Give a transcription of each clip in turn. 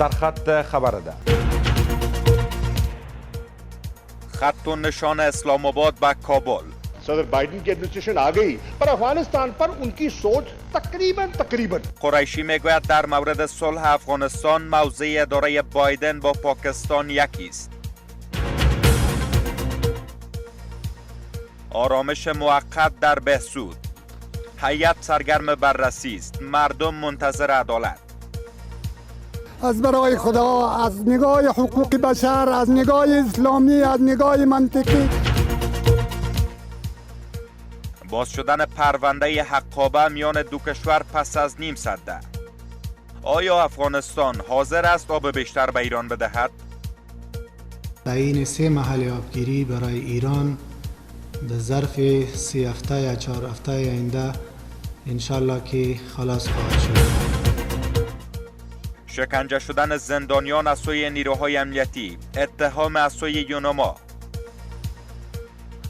سرخط خبر ده. خط و نشان اسلام آباد و کابل. صدر बाइडन की एडमिनिस्ट्रेशन आ गई पर अफगानिस्तान पर उनकी सोच तकरीबन قریشی میگوید در مورد صلح افغانستان موضع اداره بایدن با پاکستان یکی است. آرامش موقت در بهسود. هیئت سرگرم بررسی است. مردم منتظر عدالت. از برای خدا، از نگاه حقوق بشر، از نگاه اسلامی، از نگاه منطقی، باز شدن پرونده حقابه میان دو کشور پس از نیم سده. آیا افغانستان حاضر است آب بیشتر به ایران بدهد؟ تعیین 3 محل آبگیری برای ایران در ظرف 3 هفته یا 4 هفته آینده انشالله که خلاص خواهد شد. شکنجه شدن زندانیان از سوی نیروهای امنیتی. اتهام از سوی یوناما.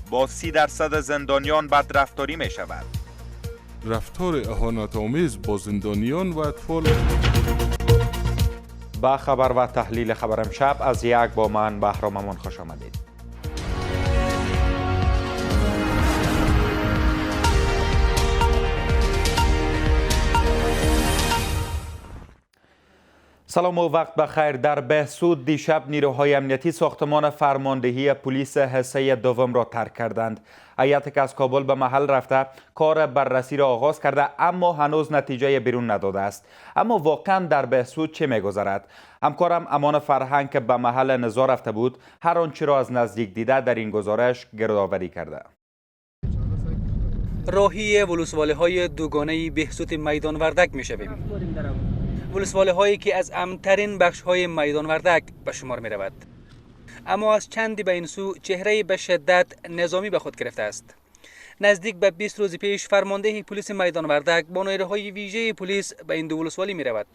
با 30% زندانیان بدرفتاری می شود. رفتار اهانت‌آمیز با زندانیان و اطفال. با خبر و تحلیل خبر امشب از یک با من بهرام امان خوش آمدید. سلام و وقت بخیر. در بهسود دیشب نیروهای امنیتی ساختمان فرماندهی پلیس حصه دوم را ترک کردند. هیئتی که از کابل به محل رفته کار بررسی را آغاز کرده اما هنوز نتیجه بیرون نداده است. اما واقعا در بهسود چه می‌گذرد؟ همکارم امان فرهنگ که به محل نزاع رفته بود هر آنچه را از نزدیک دیده در این گزارش گردآوری کرده. راهی ولسوالی‌های دوگانه بهسود میدان وردک می‌شویم. ولسوالی‌هایی که از امن‌ترین بخش‌های میدان وردک به شمار می‌رود. اما از چندی به این سو چهره به شدت نظامی به خود گرفته است. نزدیک به 20 روز پیش فرمانده پلیس میدان وردک با نیروهای ویژه پلیس به این دو ولسوالی می‌رود.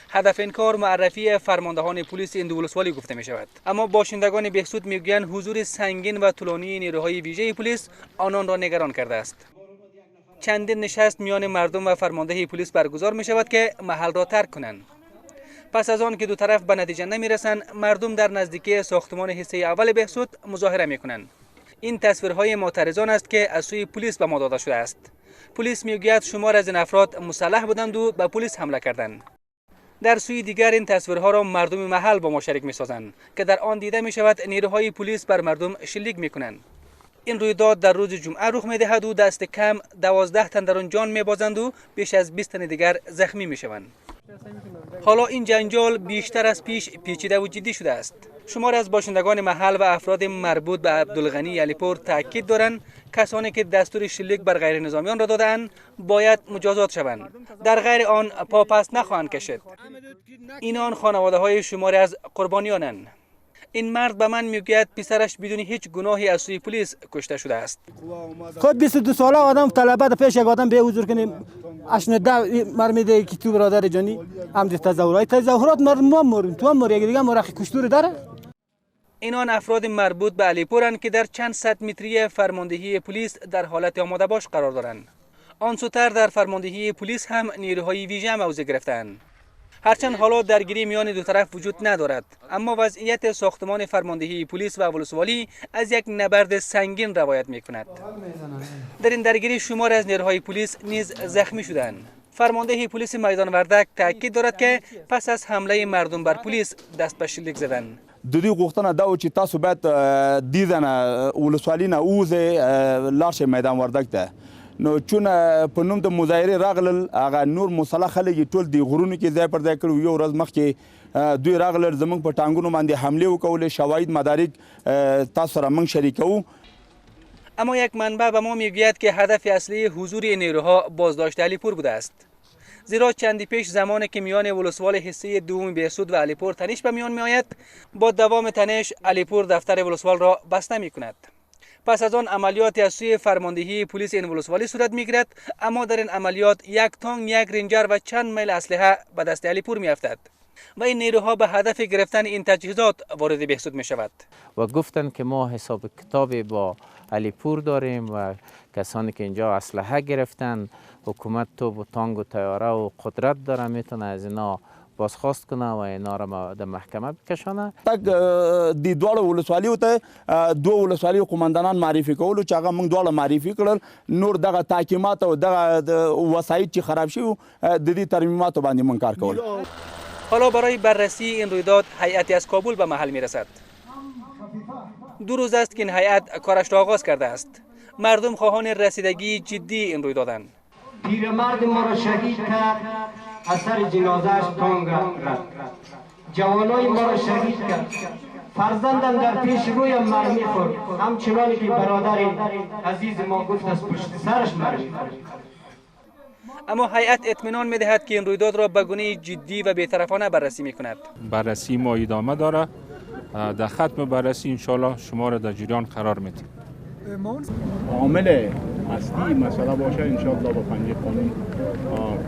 هدف این کار معرفی فرماندهان پلیس این دو ولسوالی گفته می‌شود. اما باشندگان بهسود می‌گویند حضور سنگین و طولانی نیروهای ویژه پلیس آنان را نگران کرده است. چندین نشست میان مردم و فرمانده پلیس برگزار می شود که محل را ترک کنند. پس از آن که دو طرف به نتیجه نمی رسند، مردم در نزدیکی ساختمان حصه اول بهسود مظاهره می کنند. این تصویرهای معترضان است که از سوی پلیس به ما داده شده است. پلیس می گوید شمار از این افراد مسلح بودند و به پلیس حمله کردند. در سوی دیگر این تصویرها را مردم محل با ما شریک می سازند که در آن دیده می شود نیروهای پلیس بر مردم شلیک می کنند. این رویداد در روز جمعه رخ می‌دهد و دست کم 12 تن در آن جان می‌بازند و بیش از 20 تن دیگر زخمی می‌شوند. حالا این جنجال بیشتر از پیش پیچیده و جدی شده است. شمار از باشندگان محل و افراد مربوط به عبدالغنی علیپور تاکید دارند کسانی که دستور شلیک بر غیر نظامیان را دادند باید مجازات شوند. در غیر آن پا پس نخواهند کشید. اینان خانواده‌های شماری از قربانیانند. این مرد به من میگوید پسرش بدون هیچ گناهی از سوی پلیس کشته شده است. خود 22 ساله آدم طلبه پیش یک آدم به حضور کنیم اشنده مرمیده که تو برادر جانی هم تظاهرات ما موریم تو هم موری دیگه مرخ کشتور داره. اینان افراد مربوط به علیپورند که در چند صد متری فرماندهی پلیس در حالت آماده باش قرار دارند. آن سوتر در فرماندهی پلیس هم نیروهای ویژه موضع گرفتند. هرچند حالا درگیری میان دو طرف وجود ندارد اما وضعیت ساختمان فرماندهی پلیس و ولسوالی از یک نبرد سنگین روایت می‌کند. در این درگیری شمار از نیروهای پلیس نیز زخمی شدند. فرمانده پلیس میدان وردک تاکید دارد که پس از حمله مردم بر پلیس دست به شلیک زدند. د دې غوښتنه دا و چې تاسو باید دیدنه ولسوالي نه ووځئ لاړ شئ میدان وردک ته. نو چون په نوم د مظاهرې راغلل هغه نور مسلح خلک یې ټول د غرونو کې ځای پر ځای کړي. یو ورځ مخکې دوی راغلل زموږ په ټانګونو باندې حملې وکولې. شواهد مدارک تاسو سره موږ شریکوو. اما یک منبع به ما میگوید که هدف اصلی حضور این نیروها بازداشت علیپور بوده است. زیرا چندی پیش زمانی که میان ولسوال حصه دوم بهسود و علیپور تنش به میان میآید با دوام تنش علیپور دفتر ولسوال را بسته میکند. پس از آن عملیات از سوی فرماندهی پلیس این ولسوالی صورت میگیرد اما در این عملیات یک تانک، یک رنجر و چند میل اسلحه به دست علیپور میافتد و این نیروها به هدف گرفتن این تجهیزات وارد بهسود می شود. و گفتن که ما حساب کتابی با علیپور داریم و کسانی که اینجا اسلحه گرفتن، حکومت توپ و تانک و طیاره و قدرت داره، میتونه از اینا بازخواست کنه و اینا را در محکمه بکشانه. تک د دوړو ولسوالیو ته دوه ولسوالیو قومندانان معرفي کولو چې هغه موږ دواړه معرفي کړل. نور دغه تحکیمات او دغه وسایط چې خراب شوي د دې ترمیماتو باندې موږ کار کول. حالا برای بررسی این رویداد هیئتی از کابل به محل میرسد. 2 روز است که این هیئت کارش را آغاز کرده است. مردم خواهان رسیدگی جدی این رویدادند. پیرمرد ما را شهید کرد، اثر جنازه‌اش تنگ رفت. جوانای ما را شهید کرد، فرزندم در پیش رویم مرمی خورد، همچنانی که برادر عزیز ما گفت از پشت سرش مرمی خورد. اما هیئت اطمینان می‌دهد که این رویداد را به گونه جدی و بی‌طرفانه بررسی می‌کند. بررسی ما ادامه داره. در ختم بررسی انشالله شما را در جریان قرار میدیم. عامل اصلی مسئله باشه انشالله با پنج قانون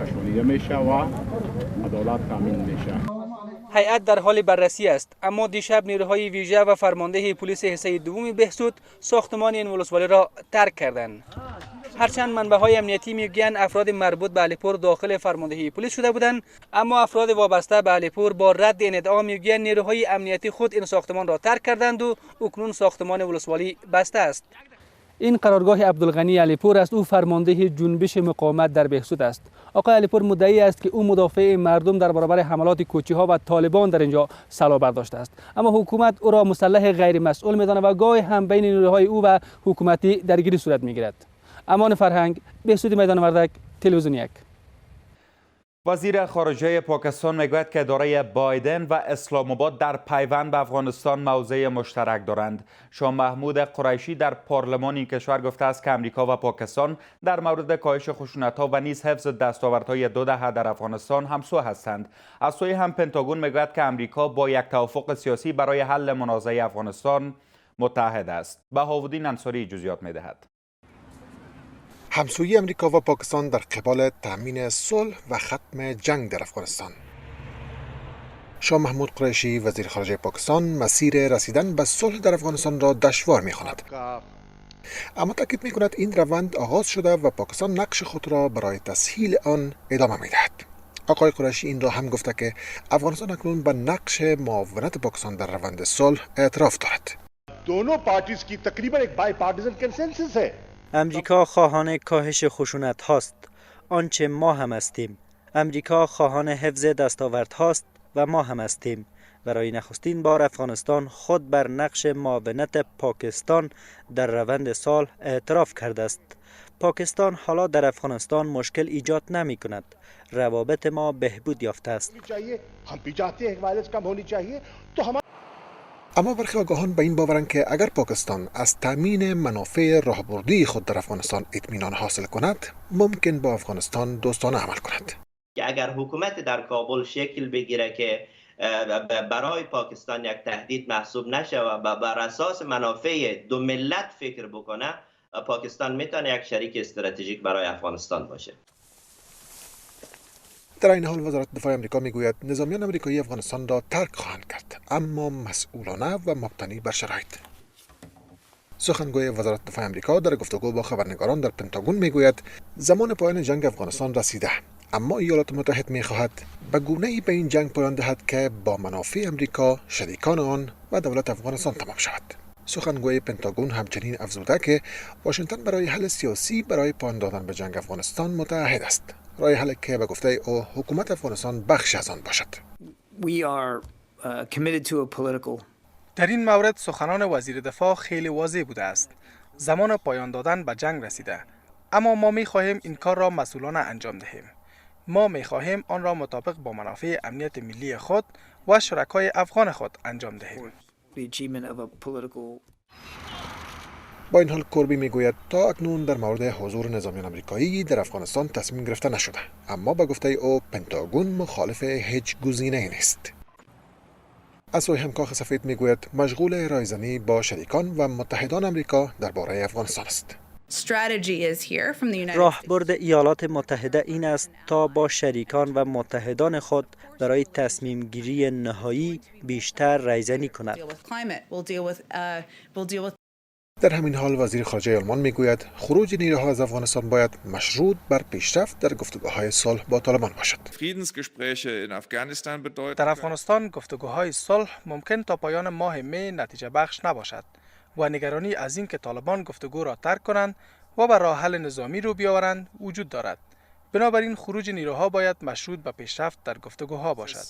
کشانیده میشه و عدالت تامین میشه. هیئت در حال بررسی است، اما دیشب نیروهای ویژه و فرمانده پلیس حصه دوم بهسود ساختمان این ولسوالی را ترک کردند. هرچند منبع‌های امنیتی میگویند افراد مربوط به علیپور داخل فرماندهی پلیس شده بودند، اما افراد وابسته به علیپور با رد این ادعا میگویند نیروهای امنیتی خود این ساختمان را ترک کردند و اکنون ساختمان ولسوالی بسته است. این قرارگاه عبدالغنی علیپور است. او فرمانده جنبش مقاومت در بهسود است. آقای علیپور مدعی است که او مدافع مردم در برابر حملات کوچی‌ها و طالبان در اینجا سلاح برداشته است، اما حکومت او را مسلح غیر مسئول می‌داند و گاهی هم بین نیروهای او و حکومتی درگیری صورت می‌گیرد. امان فرهنگ، بهسود میدان وردک، تلویزیون 1. وزیر خارجه پاکستان میگوید که اداره بایدن و اسلام آباد در پیوند به افغانستان موضع مشترک دارند. شاه محمود قریشی در پارلمان این کشور گفته است که امریکا و پاکستان در مورد کاهش خشونت‌ها و نیز حفظ دستاوردهای 2 دهه در افغانستان همسو هستند. از سوی هم پنتاگون میگوید که امریکا با یک توافق سیاسی برای حل منازعه افغانستان متحد است. بهاءالدین انصاری جزئیات میدهد. همسویی امریکا و پاکستان در قبال تأمین صلح و ختم جنگ در افغانستان. شاه محمود قریشی وزیر خارجه پاکستان مسیر رسیدن به صلح در افغانستان را دشوار می‌خواند، اما تاکید می‌کند این روند آغاز شده و پاکستان نقش خود را برای تسهیل آن ادامه می‌دهد. آقای قریشی این را هم گفته که افغانستان اکنون به نقش معاونت پاکستان در روند صلح اعتراف دارد. दोनों पार्टीज की तकरीबन एक बायपार्टिजन कंसेंसस है. امریکا خواهان کاهش خشونت هاست، آنچه ما هم هستیم. امریکا خواهان حفظ دستاورد هاست و ما هم هستیم. برای نخستین بار افغانستان خود بر نقش معاونت پاکستان در روند صلح اعتراف کرده است. پاکستان حالا در افغانستان مشکل ایجاد نمی کند. روابط ما بهبود یافته است. اما برخی آگاهان به این باورند که اگر پاکستان از تامین منافع راهبردی خود در افغانستان اطمینان حاصل کند، ممکن با افغانستان دوستانه عمل کند. اگر حکومت در کابل شکل بگیره که برای پاکستان یک تهدید محسوب نشه و بر اساس منافع دو ملت فکر بکنه، پاکستان میتونه یک شریک استراتژیک برای افغانستان باشه. در این حال وزارت دفاع آمریکا میگوید نظامیان آمریکایی افغانستان را ترک خواهند کرد، اما مسئولانه و مبتنی بر شرایط. سخنگوی وزارت دفاع آمریکا در گفتگو با خبرنگاران در پنتاگون میگوید زمان پایان جنگ افغانستان رسیده، اما ایالات متحد میخواهد به گونه‌ای به این جنگ پایان دهد که با منافع آمریکا، شریکان آن و دولت افغانستان تمام شود. سخنگوی پنتاگون همچنین افزوده که واشنگتن برای حل سیاسی برای پایان دادن به جنگ افغانستان متعهد است. راه حل که به گفته او حکومت افغانستان بخش از آن باشد. در این مورد سخنان وزیر دفاع خیلی واضح بوده است. زمان پایان دادن به جنگ رسیده، اما ما می‌خواهیم این کار را مسئولانه انجام دهیم. ما می‌خواهیم آن را مطابق با منافع امنیت ملی خود و شرکای افغان خود انجام دهیم. با این حال کوربی میگوید تا اکنون در مورد حضور نظامیان آمریکایی در افغانستان تصمیم گرفته نشده، اما به گفته او پنتاگون مخالف هیچ گزینه‌ای نیست. از سوی هم کاخ سفید میگوید مشغول رایزنی با شریکان و متحدان آمریکا درباره افغانستان است. راهبرد ایالات متحده این است تا با شریکان و متحدان خود برای تصمیم گیری نهایی بیشتر رایزنی کند. در همین حال وزیر خارجه آلمان میگوید خروج نیروها از افغانستان باید مشروط بر پیشرفت در گفتگوهای صلح با طالبان باشد. در افغانستان گفتگوهای صلح ممکن تا پایان ماه می نتیجه بخش نباشد و نگرانی از این که طالبان گفتگو را ترک کنند و به راه حل نظامی رو بیاورند وجود دارد. بنابراین خروج نیروها باید مشروط به پیشرفت در گفتگوها باشد.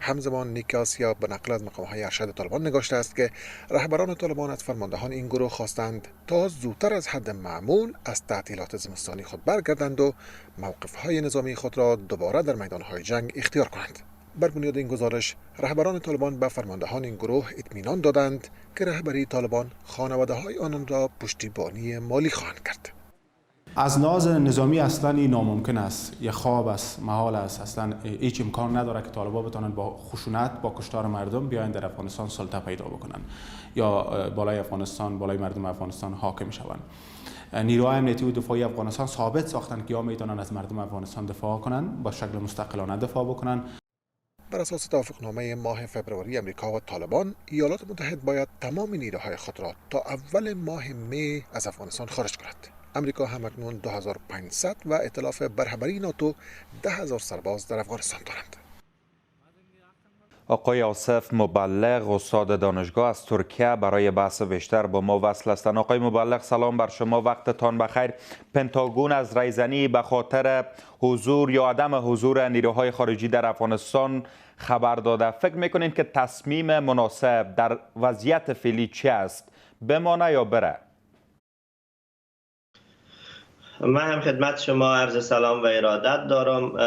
همزمان نیک آسیا به نقل از مقامهای ارشد طالبان نگاشته است که رهبران طالبان از فرماندهان این گروه خواستند تا زودتر از حد معمول از تعطیلات زمستانی خود برگردند و موقفهای نظامی خود را دوباره در میدانهای جنگ اختیار کنند. بر بنیاد این گزارش رهبران طالبان به فرماندهان این گروه اطمینان دادند که رهبری طالبان خانواده‌های آنان را پشتیبانی مالی خواهند کرد. از لحاظ نظامی اصلا ناممکن است، یه خواب است، محال است، اصلا هیچ امکان نداره که طالبان بتونن با خشونت با کشتار مردم بیاین در افغانستان سلطه پیدا بکنن یا بالای افغانستان، بالای مردم افغانستان حاکم شوند. نیروهای امنیتی و دفاعی افغانستان ثابت ساختن که یا میتونن از مردم افغانستان دفاع کنن، با شکل مستقلانه دفاع بکنن. بر اساس توافقنامه ماه فوریه امریکا و طالبان، ایالات متحد باید تمام نیروهای خود را تا اول ماه می از افغانستان خارج کند. امریکا همکنون 2500 و ائتلاف برهبری ناتو 10,000 سرباز در افغانستان دارند. آقای آصف مبلغ استاد دانشگاه از ترکیه برای بحث بیشتر با ما وصل هستند. آقای مبلغ سلام بر شما، وقتتان بخیر. پنتاگون از ریزنی به خاطر حضور یا عدم حضور نیروهای خارجی در افغانستان خبر داده. فکر میکنید که تصمیم مناسب در وضعیت فعلی چی است؟ بمانه یا بره؟ من هم خدمت شما عرض سلام و ارادت دارم.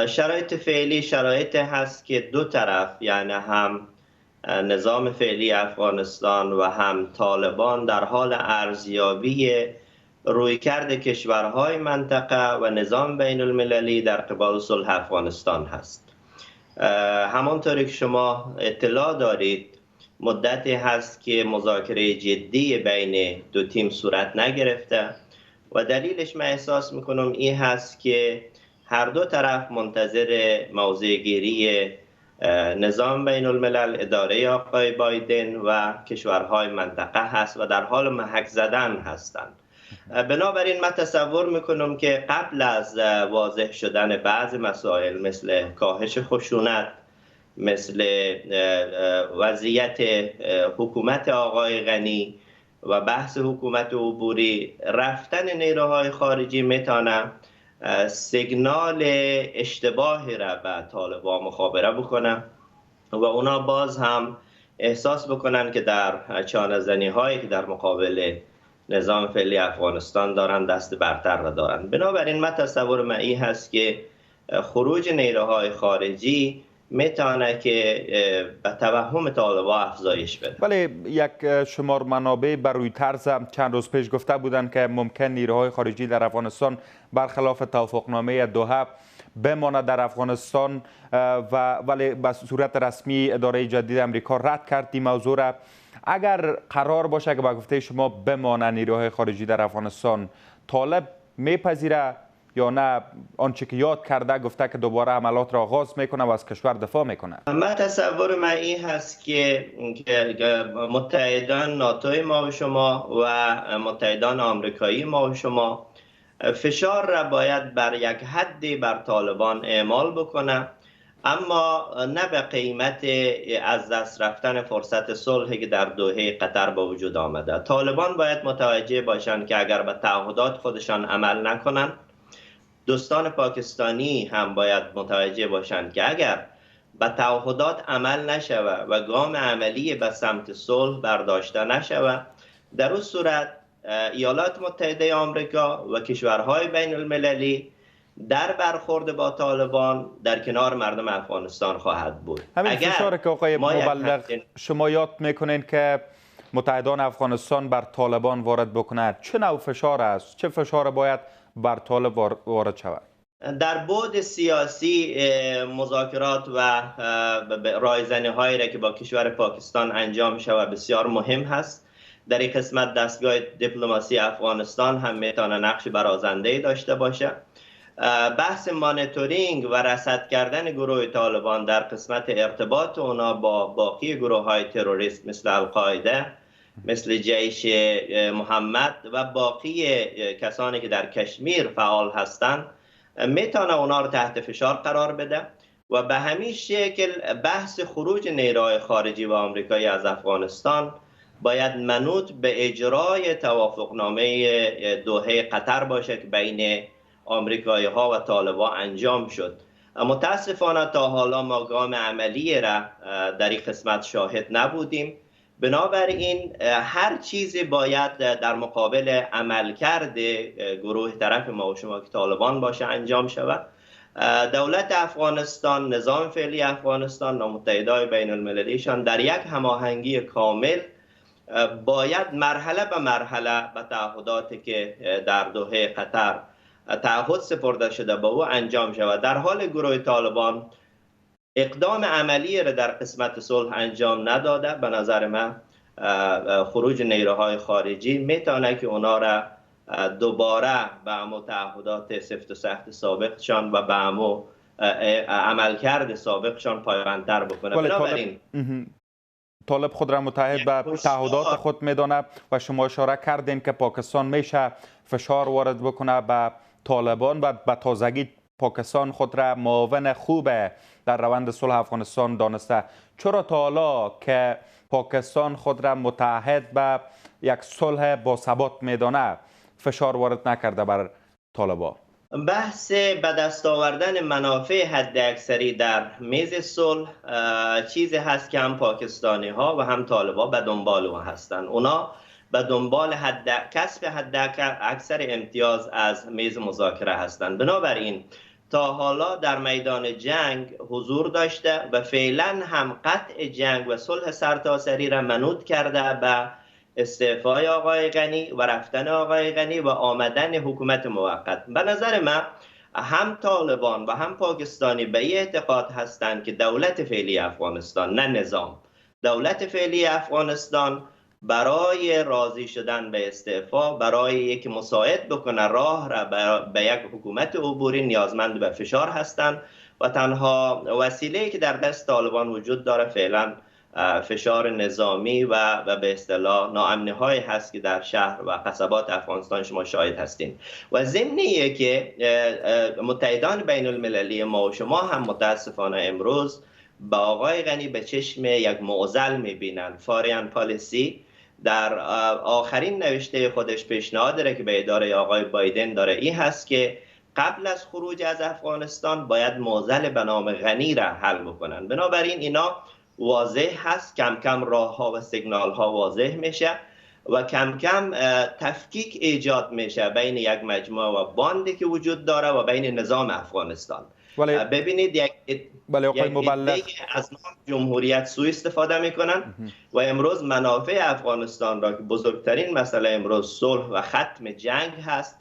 شرایط فعلی شرایط هست که دو طرف، یعنی هم نظام فعلی افغانستان و هم طالبان در حال ارزیابی رویکرد کشورهای منطقه و نظام بین المللی در قبال صلح افغانستان هست. همانطوری که شما اطلاع دارید مدتی هست که مذاکره جدی بین دو تیم صورت نگرفته و دلیلش من احساس میکنم این هست که هر دو طرف منتظر موضع گیری نظام بین الملل، اداره آقای بایدن و کشورهای منطقه هست و در حال محک زدن هستند. بنابراین من تصور میکنم که قبل از واضح شدن بعض مسائل مثل کاهش خشونت، مثل وضعیت حکومت آقای غنی و بحث حکومت عبوری، رفتن نیروهای خارجی میتونه سیگنال اشتباهی را به طالبان مخابره بکنه و اونا باز هم احساس بکنن که در چانه‌زنی هایی که در مقابل نظام فعلی افغانستان دارن دست برتر را دارن. بنابراین من تصور من این هست که خروج نیروهای خارجی میتونه که به توهم طالبان افزایش بده. ولی یک شمار منابع بر روی طرز چند روز پیش گفته بودند که ممکن نیروهای خارجی در افغانستان برخلاف توافقنامه دوحه بماند در افغانستان ولی به صورت رسمی اداره جدید امریکا رد کرد این موضوع را. اگر قرار باشه که با گفته شما بماند نیروهای خارجی در افغانستان، طالب میپذیره یا نه آنچه که یاد کرده گفته که دوباره عملات را آغاز میکنه و از کشور دفاع میکنه؟ من تصور من این هست که متحدان ناتوی ما و شما و متحدان آمریکایی ما و شما فشار را باید بر یک حدی بر طالبان اعمال بکنه، اما نه به قیمت از دست رفتن فرصت صلحی که در دوحه قطر با وجود آمده. طالبان باید متوجه باشند که اگر به تعهدات خودشان عمل نکنند، دوستان پاکستانی هم باید متوجه باشند که اگر به تعهدات عمل نشود و گام عملی به سمت صلح برداشته نشود، در اون صورت ایالات متحده آمریکا و کشورهای بین المللی در برخورد با طالبان در کنار مردم افغانستان خواهد بود. همین فشاری که آقای مبلغ شما یاد میکنین که متحدان افغانستان بر طالبان وارد بکنند، چه نوع فشار است؟ چه فشار باید بر طالب وارد شود؟ در بعد سیاسی مذاکرات و رایزنی هایی را که با کشور پاکستان انجام شود بسیار مهم هست. در این قسمت دستگاه دیپلماسی افغانستان هم میتونه نقش برازنده داشته باشه. بحث مانیتورینگ و رصد کردن گروه طالبان در قسمت ارتباط اونا با باقی گروه های تروریست مثل القاعده، مثل جیش محمد و باقی کسانی که در کشمیر فعال هستند میتونه اونا رو تحت فشار قرار بده و به همین شکل بحث خروج نیروهای خارجی و آمریکایی از افغانستان باید منوط به اجرای توافقنامه دوحه قطر باشه که بین آمریکایی ها و طالبان انجام شد. متاسفانه تا حالا ما گام عملی را در این قسمت شاهد نبودیم. بنابراین هر چیزی باید در مقابل عملکرد گروه طرف ما و شما که طالبان باشه انجام شود. دولت افغانستان، نظام فعلی افغانستان و متحدای بین المللیشان در یک هماهنگی کامل باید مرحله به مرحله به تعهداتی که در دوحه قطر تعهد سپرده شده به او انجام شود. در حال گروه طالبان اقدام عملی را در قسمت صلح انجام نداده، به نظر من خروج نیروهای خارجی میتونه که اونا را دوباره به همو تعهدات سفت و سخت سابقشان و به همو عملکرد سابقشان پایبندتر بکنه. بنابراین طالب خود را متحد به تعهدات خود میدانه و شما اشاره کردین که پاکستان میشه فشار وارد بکنه به طالبان و به تازگی پاکستان خود را معاون خوب در روند صلح افغانستان دانسته. چرا تا حالا که پاکستان خود را متحد به یک صلح با ثبات میدانه فشار وارد نکرده بر طالبان؟ بحث به دست آوردن منافع حداکثری در میز صلح چیزی هست که هم پاکستانی ها و هم طالبان به دنبال او هستند. اونا به دنبال کسب حداکثر امتیاز از میز مذاکره هستند. بنابراین تا حالا در میدان جنگ حضور داشته و فعلا هم قطع جنگ و صلح سرتاسری را منوط کرده به استعفای آقای غنی و رفتن آقای غنی و آمدن حکومت موقت. به نظر من هم طالبان و هم پاکستانی به این اعتقاد هستند که دولت فعلی افغانستان، نه نظام، دولت فعلی افغانستان برای راضی شدن به استعفا، برای یک مساعد بکنه راه را به یک حکومت عبوری نیازمند به فشار هستند و تنها وسیله‌ای که در دست طالبان وجود داره فعلا فشار نظامی و به اصطلاح ناامنی‌هایی هست که در شهر و قصبات افغانستان شما شاهد هستین. و ضمنیه که متحدان بین المللی ما و شما هم متاسفانه امروز با آقای غنی به چشم یک معضل می‌بینن. فارین پالیسی در آخرین نوشته خودش پیشنهاد داره که به اداره آقای بایدن داره این هست که قبل از خروج از افغانستان باید معضل به نام غنی را حل بکنن. بنابراین اینا واضح هست، کم کم راه ها و سیگنال ها واضح میشه و کم کم تفکیک ایجاد میشه بین یک مجموعه و باندی که وجود داره و بین نظام افغانستان. ببینید یک عده از نام جمهوریت سوء استفاده میکنن و امروز منافع افغانستان را که بزرگترین مسئله امروز صلح و ختم جنگ هست،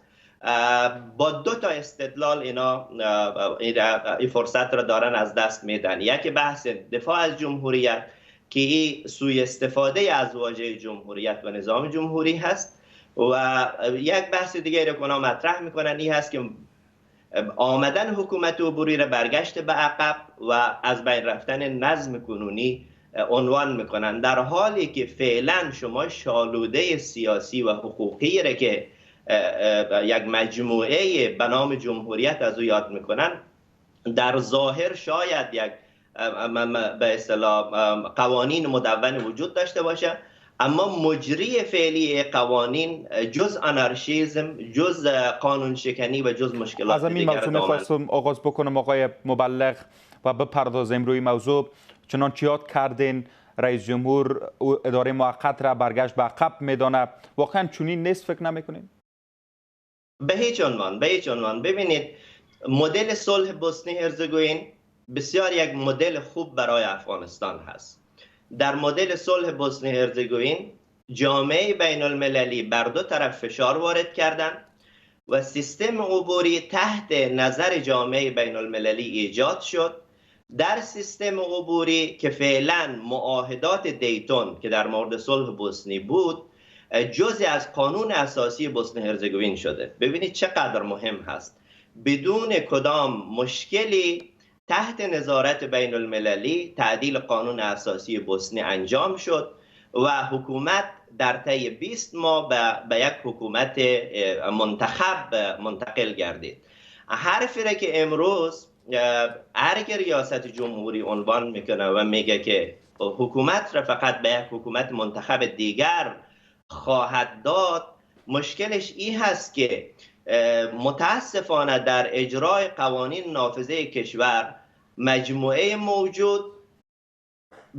با دو تا استدلال اینا این فرصت را دارن از دست میدن. یکی بحث دفاع از جمهوریت که این سوء استفاده از واژه جمهوریت و نظام جمهوری هست و یک بحث دیگه را که مطرح میکنن این هست که آمدن حکومت عبوری را برگشت به عقب و از بین رفتن نظم کنونی عنوان میکنن، در حالی که فعلا شما شالوده سیاسی و حقوقی را که یک مجموعه به نام جمهوریت از او یاد میکنن در ظاهر شاید یک به اصطلاح قوانین مدون وجود داشته باشه، اما مجری فعلی قوانین جز آنارشیزم، جز قانون شکنی و جز مشکلات از همین موضوع میخواستم آغاز بکنم آقای مبلغ و بپردازیم روی موضوع. چنانچه یاد کردین رئیس جمهور اداره موقت را برگشت به عقب میدانه، واقعا چنین نیست فکر نمیکنین؟ به هیچ عنوان. ببینید مدل صلح بوسنی هرزگوین بسیار یک مدل خوب برای افغانستان هست. در مدل صلح بوسنی هرزگوین جامعه بین المللی بر دو طرف فشار وارد کردند و سیستم عبوری تحت نظر جامعه بین المللی ایجاد شد. در سیستم عبوری که فعلا معاهدات دیتون که در مورد صلح بوسنی بود جزئی از قانون اساسی بوسنی هرزگوین شده. ببینید چقدر مهم هست. بدون کدام مشکلی تحت نظارت بین المللی تعدیل قانون اساسی بوسنی انجام شد و حکومت در طی 20 ماه به یک حکومت منتخب منتقل گردید. حرفی را که امروز ارگ ریاست جمهوری عنوان میکنه و میگه که حکومت را فقط به یک حکومت منتخب دیگر خواهد داد، مشکلش این هست که متاسفانه در اجرای قوانین نافذه کشور مجموعه موجود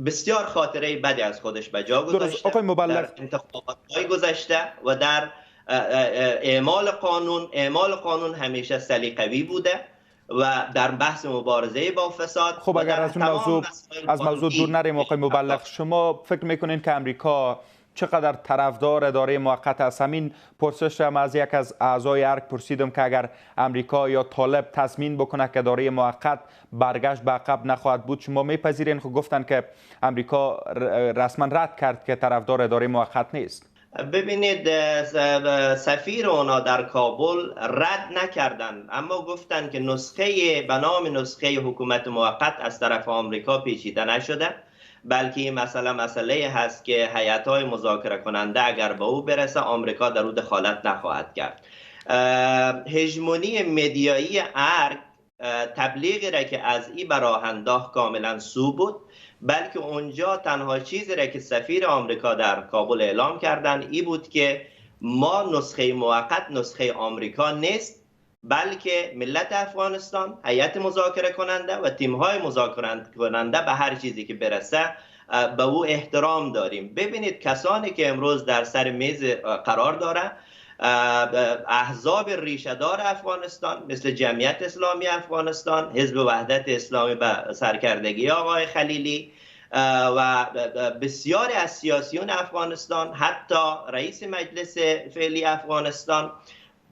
بسیار خاطره بدی از خودش به جا گذاشته در انتخابات گذشته و در اعمال قانون همیشه سلیقه‌ای بوده و در بحث مبارزه با فساد. خب اگر از موضوع دور نریم آقای مبلغ، شما فکر میکنین که امریکا چقدر طرفدار اداره موقت است؟ همین پرسش هم از یک از اعضای ارگ پرسیدم که اگر امریکا یا طالب تضمین بکنه که اداره موقت برگشت به عقب نخواهد بود، شما میپذیرین؟ خب گفتن که امریکا رسما رد کرد که طرفدار اداره موقت نیست. ببینید، سفیر اونا در کابل رد نکردند، اما گفتند که نسخه به نام نسخه حکومت موقت از طرف آمریکا پیچیده نشده، بلکه این مسئله هست که هیئت‌های مذاکره کننده اگر به او برسه آمریکا در او دخالت نخواهد کرد. هژمونی مدیایی ارگ تبلیغی را که از این براه انداخت کاملا سو بود، بلکه اونجا تنها چیزی را که سفیر آمریکا در کابل اعلام کردن این بود که ما نسخه موقت نسخه آمریکا نیست، بلکه ملت افغانستان، هیئت مذاکره کننده و تیم‌های مذاکره کننده به هر چیزی که برسه به او احترام داریم. ببینید کسانی که امروز در سر میز قرار داره، احزاب ریشه‌دار افغانستان مثل جمعیت اسلامی افغانستان، حزب وحدت اسلامی به سرکردگی آقای خلیلی و بسیاری از سیاسیون افغانستان، حتی رئیس مجلس فعلی افغانستان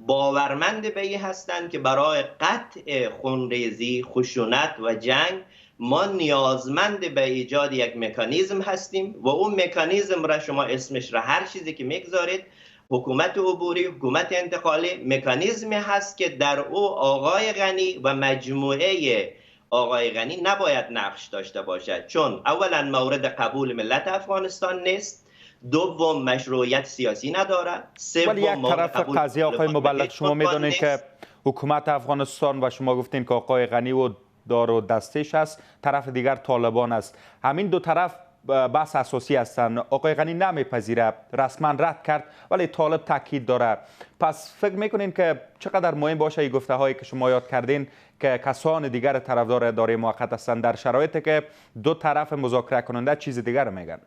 باورمند به این هستند که برای قطع خونریزی، خشونت و جنگ ما نیازمند به ایجاد یک مکانیزم هستیم و اون مکانیزم را شما اسمش را هر چیزی که میگذارید، حکومت عبوری، حکومت انتقالی، مکانیزمی هست که در او آقای غنی و مجموعه آقای غنی نباید نقش داشته باشد، چون اولا مورد قبول ملت افغانستان نیست، دوم مشروعیت سیاسی نداره، سوم ولی یک طرف قضیه آقای مبلغ شما میدونید که حکومت افغانستان و شما گفتین که آقای غنی و دار و دستش است، طرف دیگر طالبان است. همین دو طرف بحث اساسی هستند. آقای غنی نمیپذیره، رسما رد کرد، ولی طالب تاکید داره. پس فکر میکنین که چقدر مهم باشه این گفته هایی که شما یاد کردین که کسان دیگر طرفدار اداره موقت هستند در شرایطی که دو طرف مذاکره کننده چیز دیگر میگن؟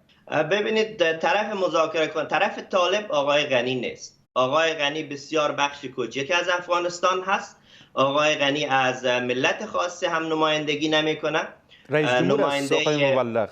ببینید، طرف مذاکره کننده، طرف طالب آقای غنی نیست. آقای غنی بسیار بخش کوچک از افغانستان هست. آقای غنی از ملت خاص هم نمایندگی نمیکنه. رئیس جمهور است آقای مبلغ.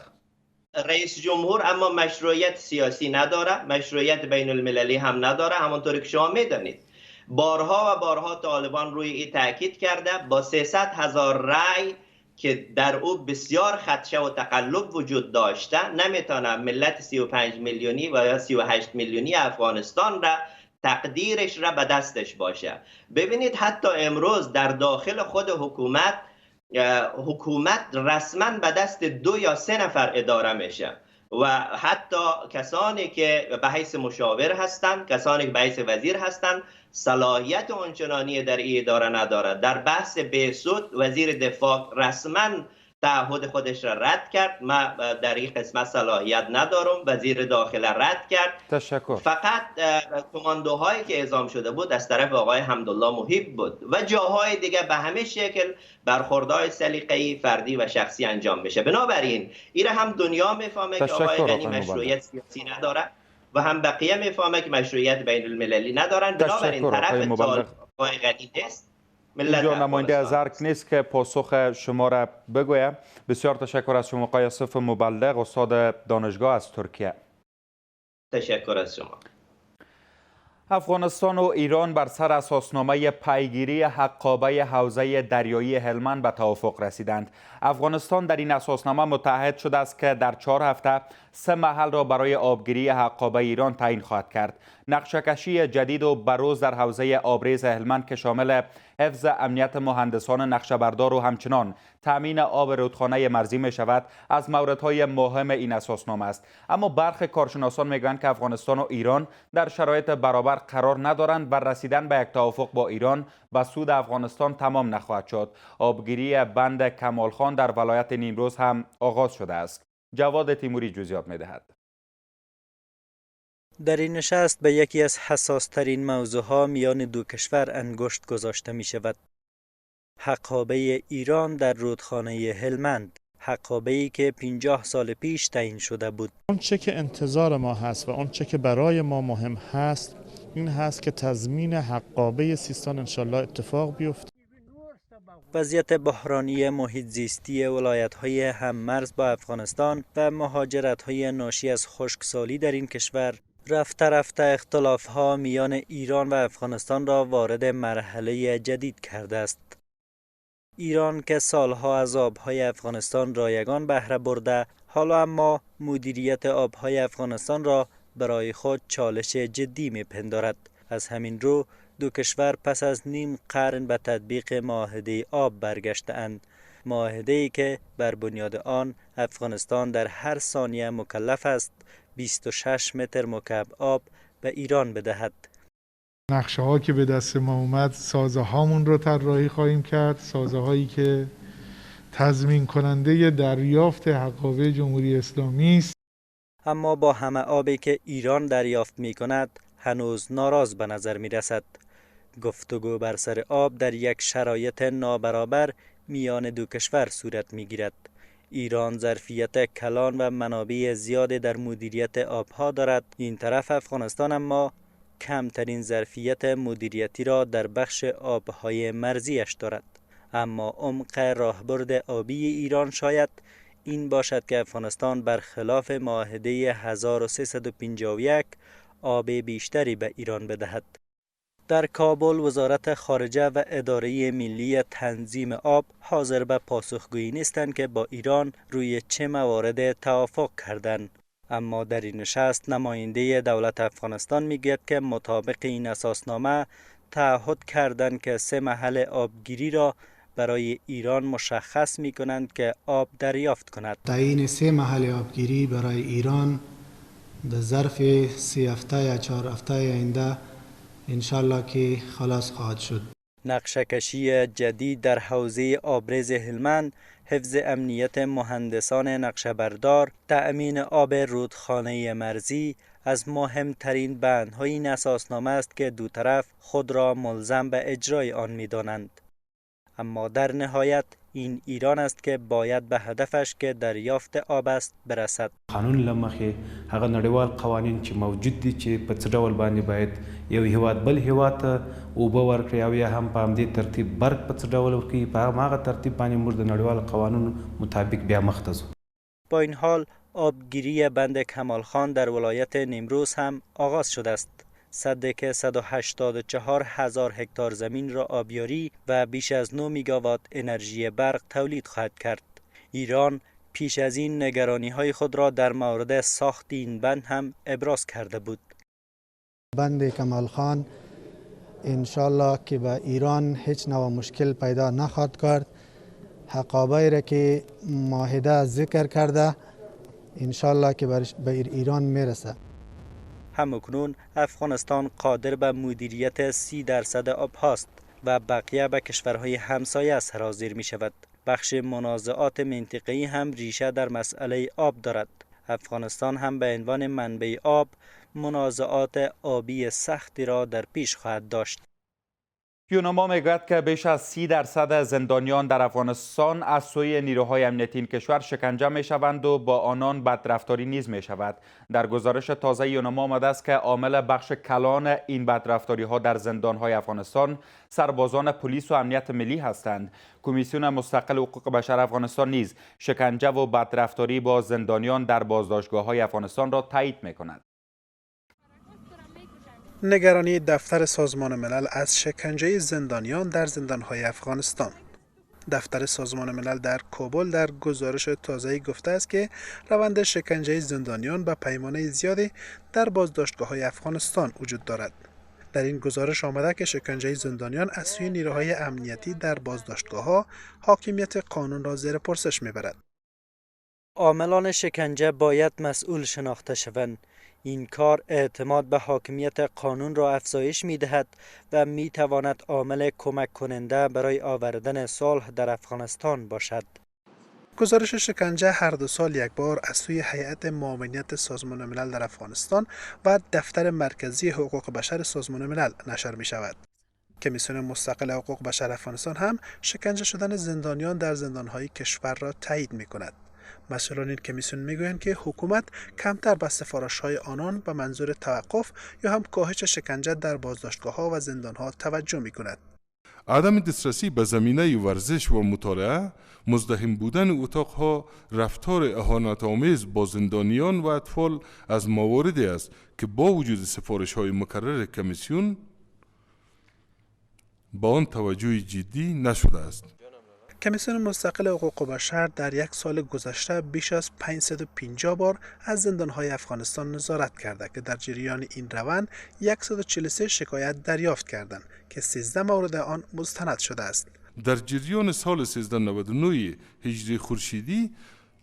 رئیس جمهور، اما مشروعیت سیاسی نداره، مشروعیت بین المللی هم نداره. همانطور که شما میدانید بارها و بارها طالبان روی این تاکید کرده، با 300,000 رأی که در او بسیار خدشه و تقلب وجود داشته نمیتونه ملت 35 میلیونی و یا 38 میلیونی افغانستان را تقدیرش را به دستش باشه. ببینید حتی امروز در داخل خود حکومت رسما به دست 2 یا 3 نفر اداره میشه و حتی کسانی که به حیث مشاور هستند، کسانی که به حیث وزیر هستند، صلاحیت اونچنانی در این اداره نداره. در بحث بهسود وزیر دفاع رسما تعهد خودش را رد کرد، ما در این قسمت صلاحیت ندارم. وزیر داخله رد کرد. تشکر. فقط کماندوهایی که اعزام شده بود از طرف آقای حمدالله محیب بود و جاهای دیگه به همه شکل برخوردهای سلیقه‌ای فردی و شخصی انجام میشه. بنابراین این هم دنیا میفهمه که آقای غنی مشروعیت سیاسی نداره و هم بقیه میفهمه که مشروعیت بین المللی ندارن. بنابراین طرف طالب آقای غنی نیست، اینجا نماینده از ارگ نیست که پاسخ شما را بگویم. بسیار تشکر از شما آقای یوسف مبلغ، استاد دانشگاه از ترکیه. تشکر از شما. افغانستان و ایران بر سر اساسنامه پیگیری حقابه حوزه دریایی هلمند به توافق رسیدند. افغانستان در این اساسنامه متعهد شده است که در 4 هفته 3 محل را برای آبگیری حقابه ایران تعیین خواهد کرد. نقشه‌کشی جدید و بروز در حوزه آبریز هلمند که شامل حفظ امنیت مهندسان نقشه‌بردار و همچنان تامین آب رودخانه مرزی می شود از موردهای مهم این اساسنامه است. اما برخی کارشناسان میگویند که افغانستان و ایران در شرایط برابر قرار ندارند و رسیدن به یک توافق با ایران به سود افغانستان تمام نخواهد شد. آبگیری بند کمال خان در ولایت نیمروز هم آغاز شده است. جواد تیموری جزئیات می‌دهد. در این نشست به یکی از حساس‌ترین موضوعها میان دو کشور انگشت گذاشته می شود. حقابه ایران در رودخانه هلمند، حقابه‌ای که 50 سال پیش تعیین شده بود. آنچه که انتظار ما هست و آنچه که برای ما مهم هست این هست که تضمین حقابه سیستان انشالله اتفاق بیفته. وضعیت بحرانی محیط زیستی ولایت‌های هممرز با افغانستان و مهاجرت‌های ناشی از خشکسالی در این کشور رفته رفته اختلاف‌ها میان ایران و افغانستان را وارد مرحله جدید کرده است. ایران که سالها از آب‌های افغانستان رایگان بهره برده، حالا اما مدیریت آب‌های افغانستان را برای خود چالش جدی می‌پندارد. از همین رو دو کشور پس از نیم قرن به تطبیق معاهده آب برگشته‌اند. معاهده‌ای که بر بنیاد آن افغانستان در هر ثانیه مکلف است 26 متر مکعب آب به ایران بدهد. نقشه ها که به دست ما اومد سازه هامون رو طراحی خواهیم کرد، سازه هایی که تضمین کننده دریافت حقابه جمهوری اسلامی است. اما با همه آبی که ایران دریافت می کند هنوز ناراض به نظر می رسد. گفتگو بر سر آب در یک شرایط نابرابر میان دو کشور صورت می گیرد. ایران ظرفیت کلان و منابع زیاد در مدیریت آبها دارد. این طرف افغانستان اما کمترین ظرفیت مدیریتی را در بخش آبهای مرزیش دارد. اما عمق راهبرد آبی ایران شاید این باشد که افغانستان برخلاف معاهده 1351 آب بیشتری به ایران بدهد. در کابل وزارت خارجه و اداره ملی تنظیم آب حاضر به پاسخگویی نیستند که با ایران روی چه موارد توافق کردند. اما در این نشست نماینده دولت افغانستان میگوید که مطابق این اساسنامه تعهد کردند که 3 محل آبگیری را برای ایران مشخص می کنند که آب دریافت کند. تعیین 3 محل آبگیری برای ایران در ظرف 3 هفته یا 4 هفته آینده انشالله که خلاص خواهد شد. نقشه کشی جدید در حوزه آبریز هلمند، حفظ امنیت مهندسان نقشه‌بردار، تأمین آب رودخانه مرزی از مهمترین بندهای این اساسنامه است که دو طرف خود را ملزم به اجرای آن می‌دانند. اما در نهایت این ایران است که باید به هدفش که دریافت آب است برسد. قانون لمخې هغه نړیوال قوانین چې موجود دي چې په څه ډول باندې باید یو هیواد بل هیواد ته اوبه ورکړي او یا هم په همدې ترتیب برق په څه ډول ورکړي په هماغه ترتیب باندې موږ د نړیوال قوانینو مطابق بیا مخ ته ځو. با این حال آبگیری بند کمال خان در ولایت نیمروز هم آغاز شده است. سدی که 184,000 هکتار زمین را آبیاری و بیش از 9 میگاوات انرژی برق تولید خواهد کرد. ایران پیش از این نگرانی‌های خود را در مورد ساخت این بند هم ابراز کرده بود. بند کمال خان انشالله که به ایران هیچ نوع مشکل پیدا نخواهد کرد. حقابه را که معاهده ذکر کرده انشالله که به ایران میرسه. همکنون افغانستان قادر به مدیریت 30% آب هاست و بقیه به کشورهای همسایه سرازیر می شود. بخش منازعات منطقه‌ای هم ریشه در مسئله آب دارد. افغانستان هم به عنوان منبع آب منازعات آبی سختی را در پیش خواهد داشت. یونما میگوید که بیش از 30% زندانیان در افغانستان از سوی نیروهای امنیتی این کشور شکنجه می شوند و با آنان بدرفتاری نیز می شود. در گزارش تازه یونما آمده است که عامل بخش کلان این بدرفتاری ها در زندانهای افغانستان سربازان پلیس و امنیت ملی هستند. کمیسیون مستقل حقوق بشر افغانستان نیز شکنجه و بدرفتاری با زندانیان در بازداشتگاه های افغانستان را تایید می کند. نگرانی دفتر سازمان ملل از شکنجه زندانیان در زندانهای افغانستان. دفتر سازمان ملل در کابل در گزارش تازه‌ای گفته است که روند شکنجه زندانیان به پیمانه زیادی در بازداشتگاه‌های افغانستان وجود دارد. در این گزارش آمده که شکنجه زندانیان از سوی نیروهای امنیتی در بازداشتگاه‌ها حاکمیت قانون را زیر پرسش می‌برد. عاملان شکنجه باید مسئول شناخته شوند. این کار اعتماد به حاکمیت قانون را افزایش می‌دهد و می‌تواند عامل کمک کننده برای آوردن صلح در افغانستان باشد. گزارش شکنجه هر 2 سال یک بار از سوی هیئت معاونیت سازمان ملل در افغانستان و دفتر مرکزی حقوق بشر سازمان ملل نشر می شود. کمیسیون مستقل حقوق بشر افغانستان هم شکنجه شدن زندانیان در زندانهای کشور را تایید می کند. مسئولان این کمیسیون میگویند که حکومت کمتر به سفارش‌های آنان به منظور توقف یا هم کاهش شکنجه در بازداشتگاه‌ها و زندان‌ها توجه می‌کند. عدم دسترسی به زمینه ورزش و مطالعه، مزدحم بودن اتاقها، رفتار اهانت‌آمیز با زندانیان و اطفال از مواردی است که با وجود سفارش‌های مکرر کمیسیون با آن توجه جدی نشده است. کمیسیون مستقل حقوق بشر در یک سال گذشته بیش از 550 بار از زندان‌های افغانستان نظارت کرده که در جریان این روند 143 شکایت دریافت کردند که 13 مورد آن مستند شده است. در جریان سال 1399 هجری خورشیدی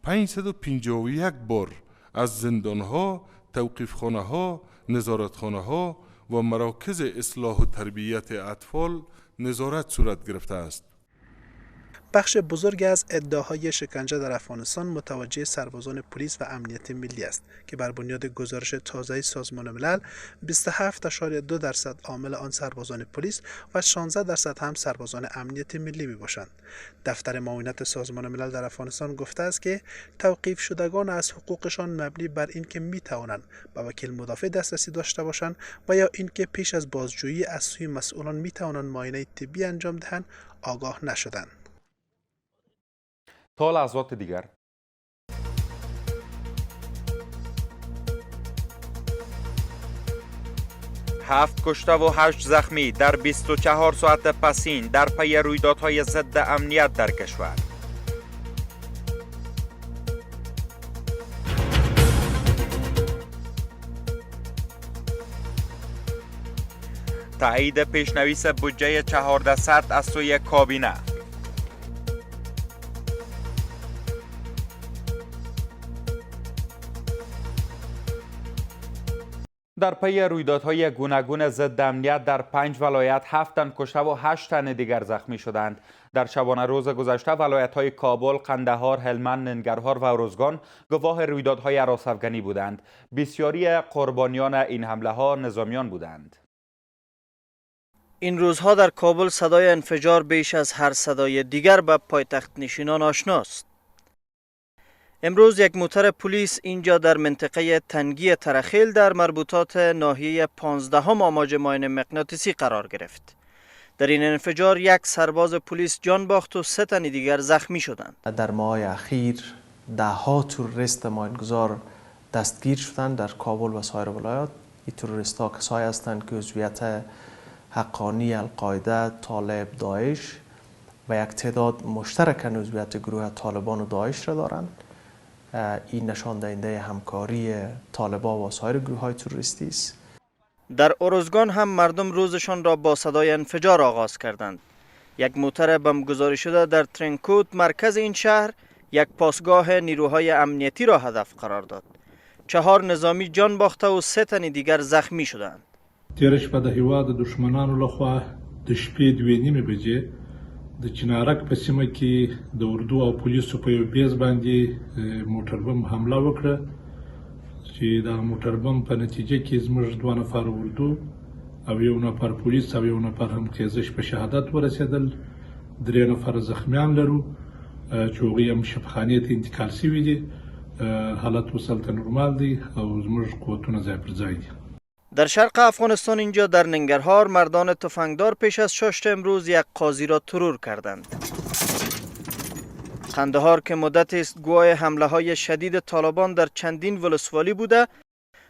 551 بار از زندان‌ها، توقیفخانه‌ها، نظارتخانه‌ها و مراکز اصلاح و تربیت اطفال نظارت صورت گرفته است. بخش بزرگی از ادعاهای شکنجه در افغانستان متوجه سربازان پلیس و امنیت ملی است که بر بنیاد گزارش تازه سازمان ملل 27.2% عامل آن سربازان پلیس و 16% هم سربازان امنیت ملی می باشند. دفتر معاونت سازمان ملل در افغانستان گفته است که توقیف شدگان از حقوقشان مبنی بر اینکه می توانند به وکیل مدافع دسترسی داشته باشند و یا اینکه پیش از بازجویی از سوی مسئولان می توانند معاینه طبی انجام دهند آگاه نشدند. تا لحظات دیگر. هفت کشته و 8 زخمی در 24 ساعت پسین در پی رویدادهای ضد امنیت در کشور. تایید پیشنویس بودجه 1400 از سوی کابینه. در پی رویدادهای گوناگون ضد امنیت در 5 ولایت 7 تن کشته و 8 تن دیگر زخمی شدند. در شبانه روز گذشته ولایت‌های کابل، قندهار، هلمند، ننگرهار و ارزگان گواه رویدادهای هراس‌افکنی بودند. بسیاری قربانیان این حمله‌ها نظامیان بودند. این روزها در کابل صدای انفجار بیش از هر صدای دیگر به پایتخت نشینان آشناست. امروز یک موتر پلیس اینجا در منطقه تنگی ترخیل در مربوطات ناحیه 15 آماج ماین مغناطیسی قرار گرفت. در این انفجار یک سرباز پلیس جان باخت و 3 تن دیگر زخمی شدند. در ماه اخیر 10 تروریست ماینگذار دستگیر شدند در کابل و سایر ولایات. این تروریست ها کسایی هستند که عضویت حقانی القاعده، طالب، داعش و یک تعداد مشترکاً عضویت گروه طالبان و داعش را دارند. این نشان دهنده همکاری طالبان و سایر گروه های تروریستی است. در ارزگان هم مردم روزشان را با صدای انفجار آغاز کردند. یک موتر بمبگذاری شده در ترنکوت مرکز این شهر یک پاسگاه نیروهای امنیتی را هدف قرار داد. 4 نظامی جان باخته و 3 تن دیگر زخمی شدند. تیره شپه د هیواد د دشمنانو لخوا د شپې 2:30 بجې د چنارک په سیمه کې د اردو او پولیسو په یو بیز باندې موټر بم حمله وکړه چې دا موټر بم په نتیجه کې زموږ 2 نفر اردو او 1 نفر پولیس او 1 نفر هم تیزش په شهادت ورسېدل. 3 نفر زخمیان لرو چې هغوی هم شفاخانې ته انتقال شوي دي. حالت اوس هلته نورمال دی او زموږ قوتونه ځای پر ځای دي. در شرق افغانستان اینجا در ننگرهار مردان تفنگدار پیش از شاشت امروز یک قاضی را ترور کردند. قندهار که مدت است گواه حمله های شدید طالبان در چندین ولسوالی بوده،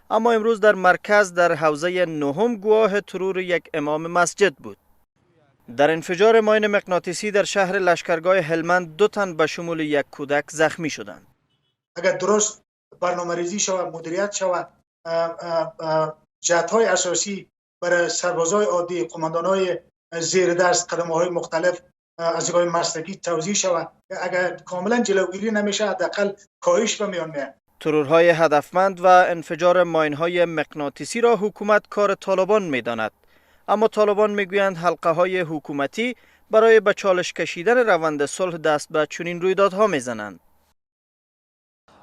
اما امروز در مرکز در حوزه 9 گواه ترور یک امام مسجد بود. در انفجار ماین مغناطیسی در شهر لشکرگاه هلمند 2 تن به شمول 1 کودک زخمی شدند. اگر درست برنامه‌ریزی شود، مدیریت شود، جهت‌های اساسی برای سربازای عادی، قماندان‌های زیر دست، قدم‌های مختلف از نگاه مسلکی توضیح شود، اگر کاملا جلوگیری نمیشه حداقل کاهش به میان میاد. ترورهای هدفمند و انفجار ماین‌های مغناطیسی را حکومت کار طالبان می‌داند، اما طالبان می‌گویند حلقه‌های حکومتی برای به چالش کشیدن روند صلح دست به چنین رویدادها می‌زنند.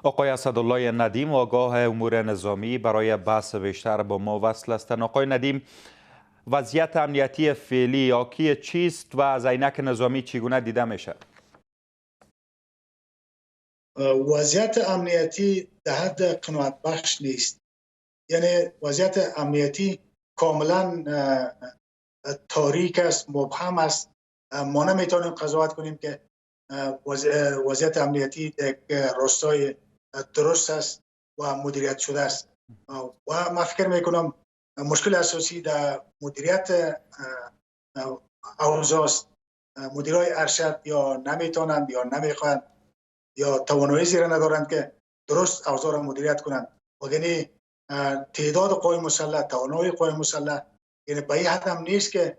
آقای اسدالله ندیم آگاه امور نظامی برای بحث بیشتر با ما وصل هستند. آقای ندیم، وضعیت امنیتی فعلی حاکی چیست و از عینک نظامی چگونه دیده میشه؟ وضعیت امنیتی در حد قناعت بخش نیست. یعنی وضعیت امنیتی کاملا تاریک است، مبهم است. ما نمیتونیم قضاوت کنیم که وضعیت امنیتی در راستای درست است و مدیریت شده است. و من فکر میکنم مشکل اساسی در مدیریت اوضاع است. مدیرای ارشد یا نمیتونند یا نمیخواهند یا توانایی زیر ندارند که درست اوضاع را مدیریت کنند. یعنی تعداد قوای مسلح، توانایی قوای مسلح یعنی به این حد هم نیست که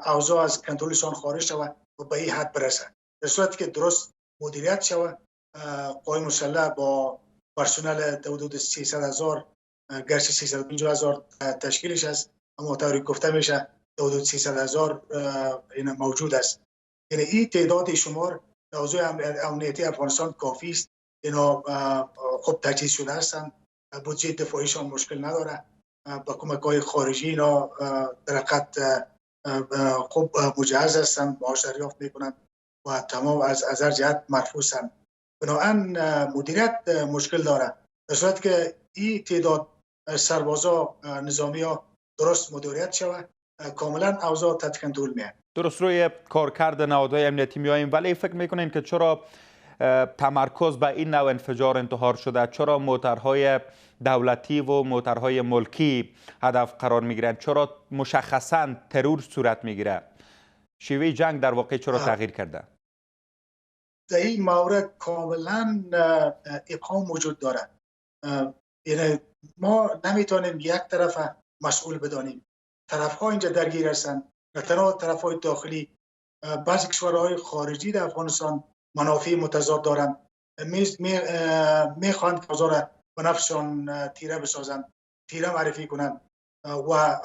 اوضاع از کنترلشان خارج شود و به این حد برسه. در صورتی که درست مدیریت شود، قوای مسلح با پرسنل حدود 300,000 گرچه 350,000 تشکیلش است، اما طوری گفته میشه حدود 300,000 این موجود است. یعنی این تعداد شمار در اوضاع امنیتی افغانستان کافی است. اینا خوب تجهیز شده هستند، بودجه دفاعیشان مشکل نداره، با کمک‌های خارجی اینا در حقیقت خوب مجهز هستند، معاش دریافت میکنند و تمام از هر جهت مرفوضند. بنابراین مدیریت مشکل داره. در صورتی که این تعداد سربازا نظامی ها درست مدیریت شود، کاملا اوضاع تحت کنترل میاد. درست روی کارکرد نهادهای امنیتی میاییم، ولی فکر میکنین که چرا تمرکز به این نوع انفجار انتحار شده؟ چرا موترهای دولتی و موترهای ملکی هدف قرار میگیرند؟ چرا مشخصاً ترور صورت میگیره؟ شیوه جنگ در واقع چرا تغییر کرده؟ در این مورد کاملا ابهام وجود داره. یعنی ما نمیتونیم یک طرف مسئول بدانیم. طرف‌ها اینجا درگیر هستند، نه تنها طرف‌های داخلی. بعضی کشورهای خارجی در افغانستان منافع متضاد دارند، میخواهند که اوضاع را به نفعشان تیره بسازند، تیره معرفی کنند و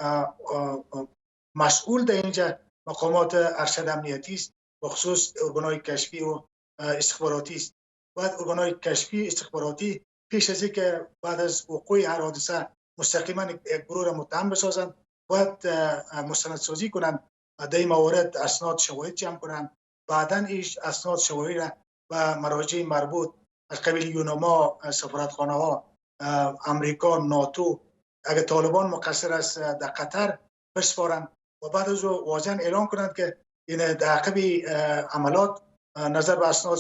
مسئول در اینجا مقامات ارشد امنیتی است، بخصوص ارگان‌های کشفی و استخباراتی است. باید ارگان‌های کشفی استخباراتی پیش از اینکه بعد از وقوع هر حادثه مستقیما یک گروه را متهم بسازند، باید مستندسازی کنند، در این موارد اسناد شواهد جمع کنند، بعداً ایش اسناد شواهد را و مراجع مربوط از قبیل یونما، سفارتخانه ها، امریکا، ناتو، اگر طالبان مقصر است در قطر بسپارند و بعد از واضح اعلام کنند که این در عقب عملات نظر به اسناد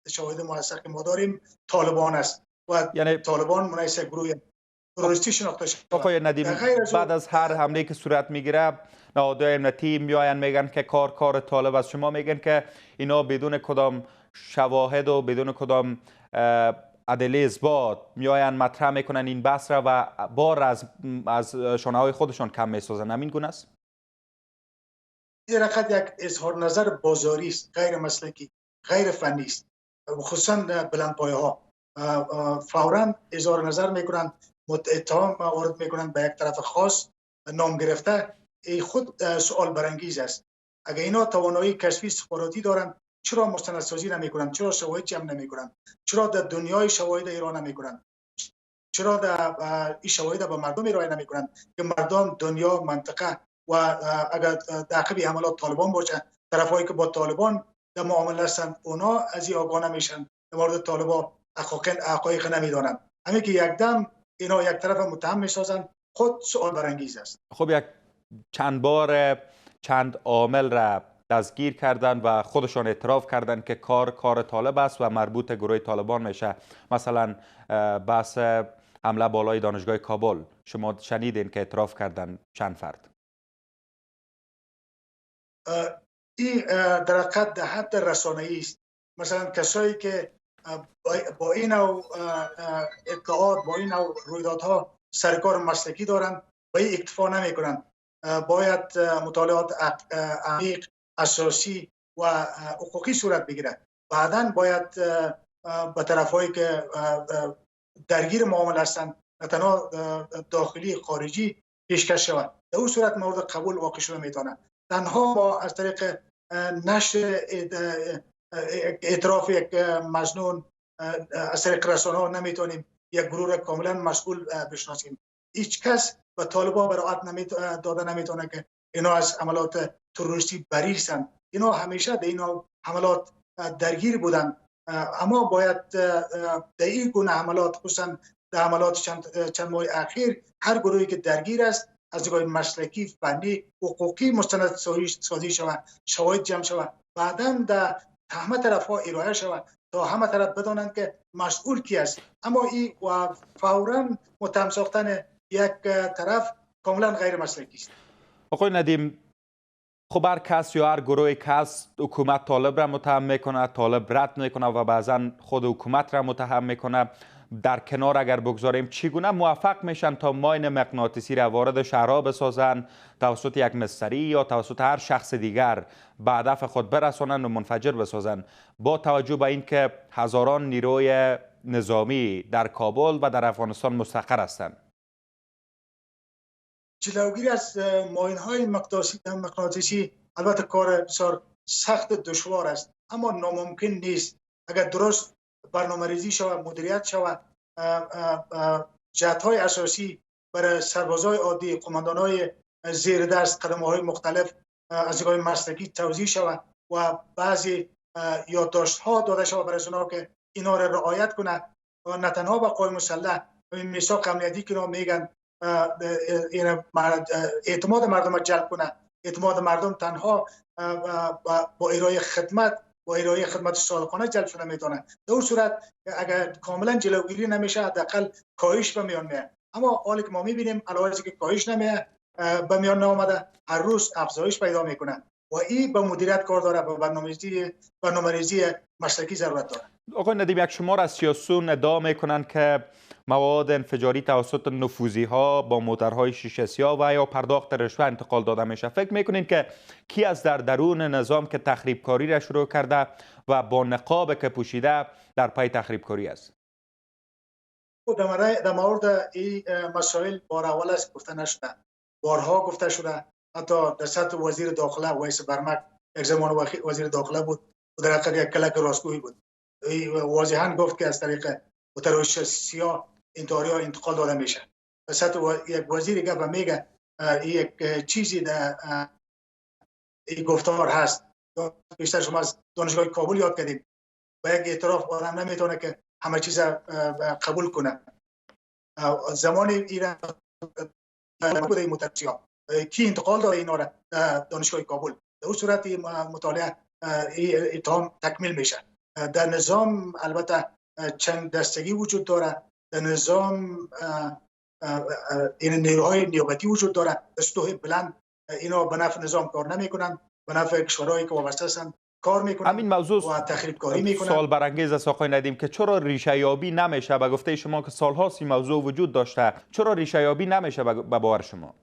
شواهد موثق ما داریم طالبان است و یعنی طالبان منیس گروه تروریستی شناخته شده. آقای ندیم، بعد از هر حمله که صورت میگیره نهادهای امنیتی میآیند میگن که کار طالب است. شما میگن که اینا بدون کدام شواهد و بدون کدام ادله اثبات میآیند مطرح میکنن این بحث را و بار از شانه های خودشان کم میسازن. همین گونه است؟ این رقت یک اظهار نظر بازاری است، غیر مسلکی، غیر فنی است. خصوصا بلندپایه ها فوراً اظهار نظر میکنن، اتهام وارد میکنن به یک طرف خاص نام گرفته. ای خود سوال برانگیز است. اگر اینا توانایی کشفی استخباراتی دارن، چرا مستندسازی نمیکنن؟ چرا شواهد جمع نمیکنن؟ چرا در دنیای شواهد ایران نمیکنن؟ چرا در این شواهد به مردم ارائه نمیکنن که مردم، دنیا، منطقه و اگر در عقب حملات طالبان باشه، طرفایی که با طالبان در معامله هستند، اونا از این آگاه نمیشن، در مورد طالبان حقایق نمیدونن. همین که یک دم اینا یک طرف متهم میسازن، خود سوال برانگیز است. خب چند عامل را دستگیر کردن و خودشان اعتراف کردن که کار طالب است و مربوط گروه طالبان میشه. مثلا بحث حمله بالای دانشگاه کابل، شما شنیدین که اعتراف کردن چند فرد. این در حقیقت در حد رسانه‌ای است. مثلا کسایی که با این نوع اطلاعات، با این نوع رویدادها سرکار مسلکی دارند و این اکتفا نمی‌کنند. باید مطالعات عمیق، اساسی و حقوقی صورت بگیرد. بعداً باید به طرف‌هایی که درگیر معامله هستند نه تنها داخلی خارجی پیشکش شود. در اون صورت مورد قبول واقع شده میتونه. تنها ما از طریق نشر اعتراف یک مظنون از طریق رسانه‌ها نمیتونیم یک گروه را کاملا مسئول بشناسیم. هیچ کس به طالبان براءت داده نمیتونه که اینا از عملات تروریستی بری هستند. اینا همیشه در این حملات درگیر بودند. اما باید در این گونه حملات، خصوصا در حملات چند ماه اخیر، هر گروهی که درگیر است از نگاه مسلکی، فنی، حقوقی مستند سازی شود، شواهد جمع شود، بعداً در همه طرف‌ها ارائه شود تا همه طرف بدانند که مسئول کی است. اما این و فوراً متهم ساختن یک طرف کاملا غیر مسلکی است. آقای ندیم، خب هر کس یا هر گروه کس حکومت طالب را متهم میکنه، طالب رد میکنه و بعضا خود حکومت را متهم میکنه. در کنار اگر بگذاریم چگونه موفق میشن تا ماین مغناطیسی را وارد شهرها بسازن، توسط یک مستری یا توسط هر شخص دیگر به هدف خود برسانند و منفجر بسازند، با توجه به اینکه هزاران نیروی نظامی در کابل و در افغانستان مستقر هستند؟ جلوگیری از ماین‌های مغناطیسی البته کار بسیار سخت دشوار است، اما ناممکن نیست. اگر درست برنامه‌ریزی شود، مدیریت شود، جهت‌های اساسی برای سربازای عادی، قماندان‌های زیر دست، قدم‌های مختلف از نگاه مسلکی توزیع شود و بعضی یادداشت‌ها داده شود برای اونا که اینا را رعایت کنند و نه تنها با قوای مسلح، این میثاق امنیتی که اینا میگن اعتماد مردم را جلب کنه. اعتماد مردم تنها با ارائه خدمت صادقانه جلب شده میتونه. در اون صورت اگر کاملا جلوگیری نمیشه، حداقل کاهش به میان میاد. اما حالی که ما میبینیم علاوه که کاهش نمیاد، به میان نامده، هر روز افزایش پیدا میکنه و این به مدیریت کار داره، به برنامه‌ریزی مسلکی ضرورت داره. آقای ندیم، یک شمار از سیاسیون ادعا میکنند که مواد انفجاری توسط نفوذی ها با موترهای شیشه سیاه و یا پرداخت رشوه انتقال داده میشه. فکر میکنین که کی از در درون نظام که تخریب کاری را شروع کرده و با نقاب که پوشیده در پای تخریب کاری است؟ در مورد این مسائل بار اول است گفته نشده، بارها گفته شده. حتی در سطح وزیر داخله ویس برمک یک زمان وزیر داخله بود و در حقیقت یک کلک راستگویی بود. واضحاً گفت که از طریق موترهای شیشه سیاه انتحاری ها انتقال داده میشه. در سطح یک وزیر گفت و میگه یک چیزی در این گفتار هست. بیشتر شما از دانشگاه کابل یاد کردیم و یک اعتراف آدم نمیتونه که همه چیز قبول کنه. زمان ایران بوده این موتر سیاه کی انتقال داده اینا را دانشگاه کابل. در اون صورت مطالعه اتهام تکمیل میشه. در نظام البته چند دستگی وجود داره. در نظام این نیروهای نیابتی وجود داره. دستگاه بلند اینا به نفع نظام کار نمیکنن، به نفع کشورهایی که وابسته هستند کار میکنن. همین موضوع و تخریب کاری میکنن. سوال برانگیز است آقای ندیم که چرا ریشه یابی نمیشه؟ به گفته شما که سالهاست این موضوع وجود داشته، چرا ریشه یابی نمیشه به باور شما؟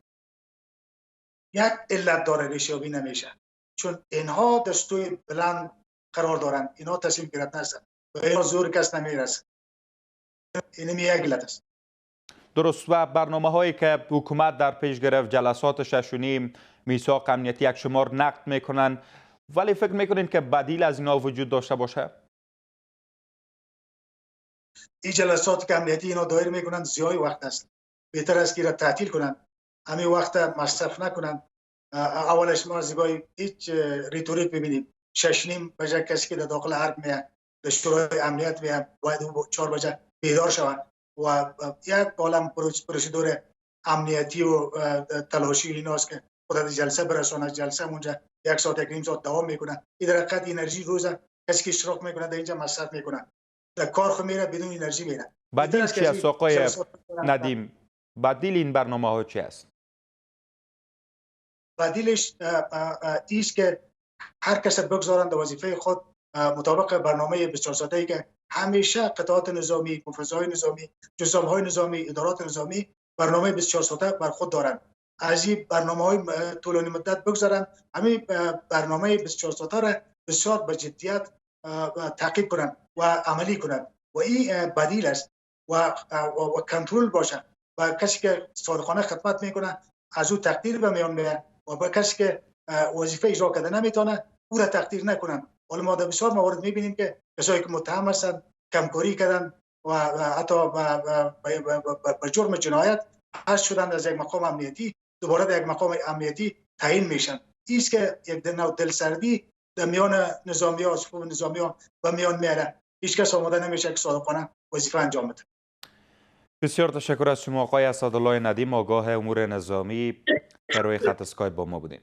یک علت داره ریشه یابی نمیشه، چون اینها دستوی بلند قرار دارن، اینا تصمیم گرفته هستند و اینا زور کس نمیرسه. این یک علت است. درست. و برنامه هایی که حکومت در پیش گرفت، جلسات 6.5 میثاق امنیتی یک شمار نقد میکنن، ولی فکر میکنین که بدیل از اینا وجود داشته باشه؟ این جلسات که امنیتی اینا دایر میکنن زیای وقت است. بهتر است که را تعطیل کنن، همین وقت مصرف نکنن. اولش ما زیبای هیچ ریتوریک ببینیم 6.5 بجه کسی که در داخل حرب میاد، در شورای امنیت میاد، باید او 4 بجه بیدار شوند و یک عالم پروسیدور امنیتی و تلاشی ایناست که خود جلسه برسونه. جلسه اونجا 1 ساعت 1.5 ساعت دوام میکنه. این در حقیقت انرژی روزه کسی که اشتراک میکنه در اینجا مصرف میکنه، در کار خود میره بدون انرژی میره. بدیل چی است آقای ندیم؟ بدیل این برنامه ها چی است؟ بدیلش ایست که هر کس بگذارن در وظیفه خود مطابق برنامه 24 ساعته‌ای که همیشه قطعات نظامی، مفرزهای نظامی، جزامهای نظامی، ادارات نظامی برنامه 24 ساعته بر خود دارند. از این برنامه‌های طولانی مدت بگذارن، همین برنامه 24 ساعته را بسیار به جدیت تعقیب کنند و عملی کنند و این بدیل است و کنترل باشه و کسی که صادقانه خدمت میکنه از او تقدیر به میان میاد و به کسی که وظیفه اجرا کرده نمیتونه او را تقدیر نکنن. ولی ما در بسیار موارد میبینیم که کسایی که متهم هستند کمکاری کردن و حتی به جرم جنایت حذف شدن از یک مقام امنیتی، دوباره در یک مقام امنیتی تعیین میشن. ایست که یک نوع دلسردی در میان نظامی ها، صفوف نظامی ها به میان میاره. هیچ کس آماده نمیشه که صادقانه وظیفه انجام بده. بسیار تشکر از شما آقای اسدالله ندیم، آگاه امور نظامی که روی خط اسکایپ با ما بودین.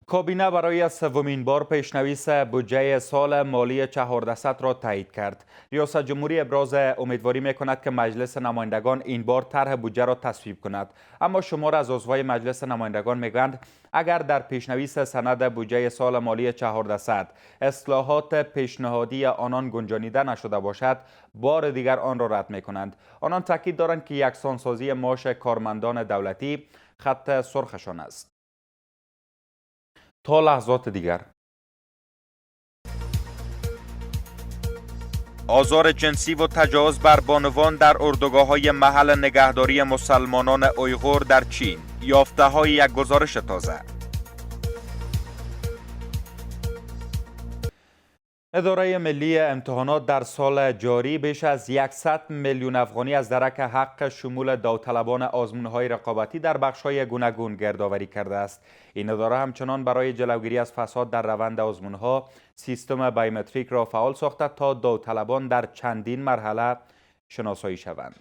کابینه برای سومین بار پیشنویس بودجه سال مالی 1400 را تایید کرد. ریاست جمهوری ابراز امیدواری می‌کند که مجلس نمایندگان این بار طرح بودجه را تصویب کند، اما شمار از عضوای مجلس نمایندگان می‌گویند اگر در پیشنویس سند بودجه سال مالی 1400 اصلاحات پیشنهادی آنان گنجانیده نشده باشد، بار دیگر آن را رد می‌کنند. آنان تاکید دارند که یکسانسازی معاش کارمندان دولتی خط سرخشان است. تا لحظات دیگر. آزار جنسی و تجاوز بر بانوان در اردوگاه‌های محل نگهداری مسلمانان اویغور در چین. یافته‌های یک گزارش تازه. اداره ملی امتحانات در سال جاری بیش از 100 میلیون افغانی از درک حق شمول داوطلبان آزمون‌های رقابتی در بخش‌های گوناگون گردآوری کرده است. این اداره همچنان برای جلوگیری از فساد در روند آزمون‌ها سیستم بایومتریک را فعال ساخته تا داوطلبان در چندین مرحله شناسایی شوند.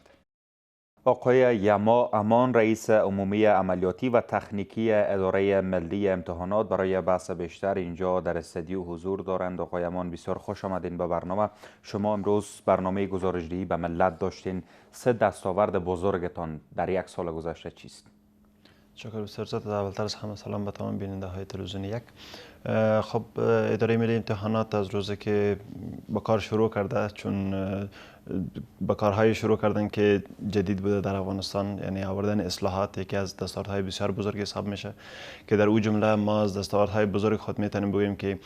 آقای یما امان، رئیس عمومی عملیاتی و تکنیکی اداره ملی امتحانات، برای بحث بیشتر اینجا در استودیو حضور دارند. آقای امان، بسیار خوش آمدین به برنامه. شما امروز برنامه گزارش‌دهی به ملت داشتین. 3 دستاورد بزرگتان در یک سال گذشته چیست؟ شکر بسیار زیاد. اولتر از همه سلام به تمام بیننده های تلویزیون یک. خب اداره ملی امتحانات از روزی که با کار شروع کرده، چون با کارهای شروع کردن که جدید بوده در افغانستان، یعنی آوردن اصلاحات یکی از دستاوردهای بسیار بزرگ حساب میشه که در او جمله ما از دستاوردهای بزرگ خود میتونیم بگوییم که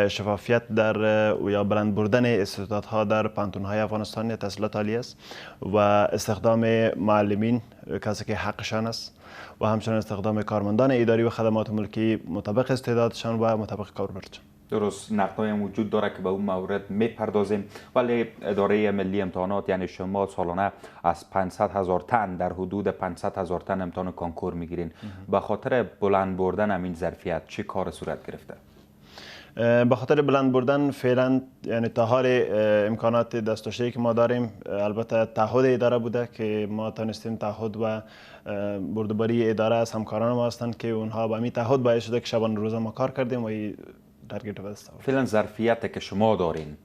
شفافیت در یا بلند بردن استعدادها در پانتون‌های افغانستان تحصیلات عالی است و استخدام معلمین کسی که حقشان است و همچنین استخدام کارمندان اداری و خدمات ملکی مطابق استعدادشان و مطابق کاربردشان. درست، نقدهای وجود داره که به اون مورد میپردازیم، ولی اداره ملی امتحانات یعنی شما سالانه از 500,000 تن در حدود 500,000 تن امتحان کنکور میگیرین. به خاطر بلند بردن همین ظرفیت چه کار صورت گرفته؟ به خاطر بلند بردن فعلا یعنی تا حال امکانات دستوشه‌ای که ما داریم، البته تعهد اداره بوده که ما تونستیم تعهد و بردباری اداره از همکاران ما هستند که اونها با همین تعهد باعث شده که شبانه روز ما کار کردیم و تارگت به دست آوردیم. فعلا ظرفیتی که شما دارین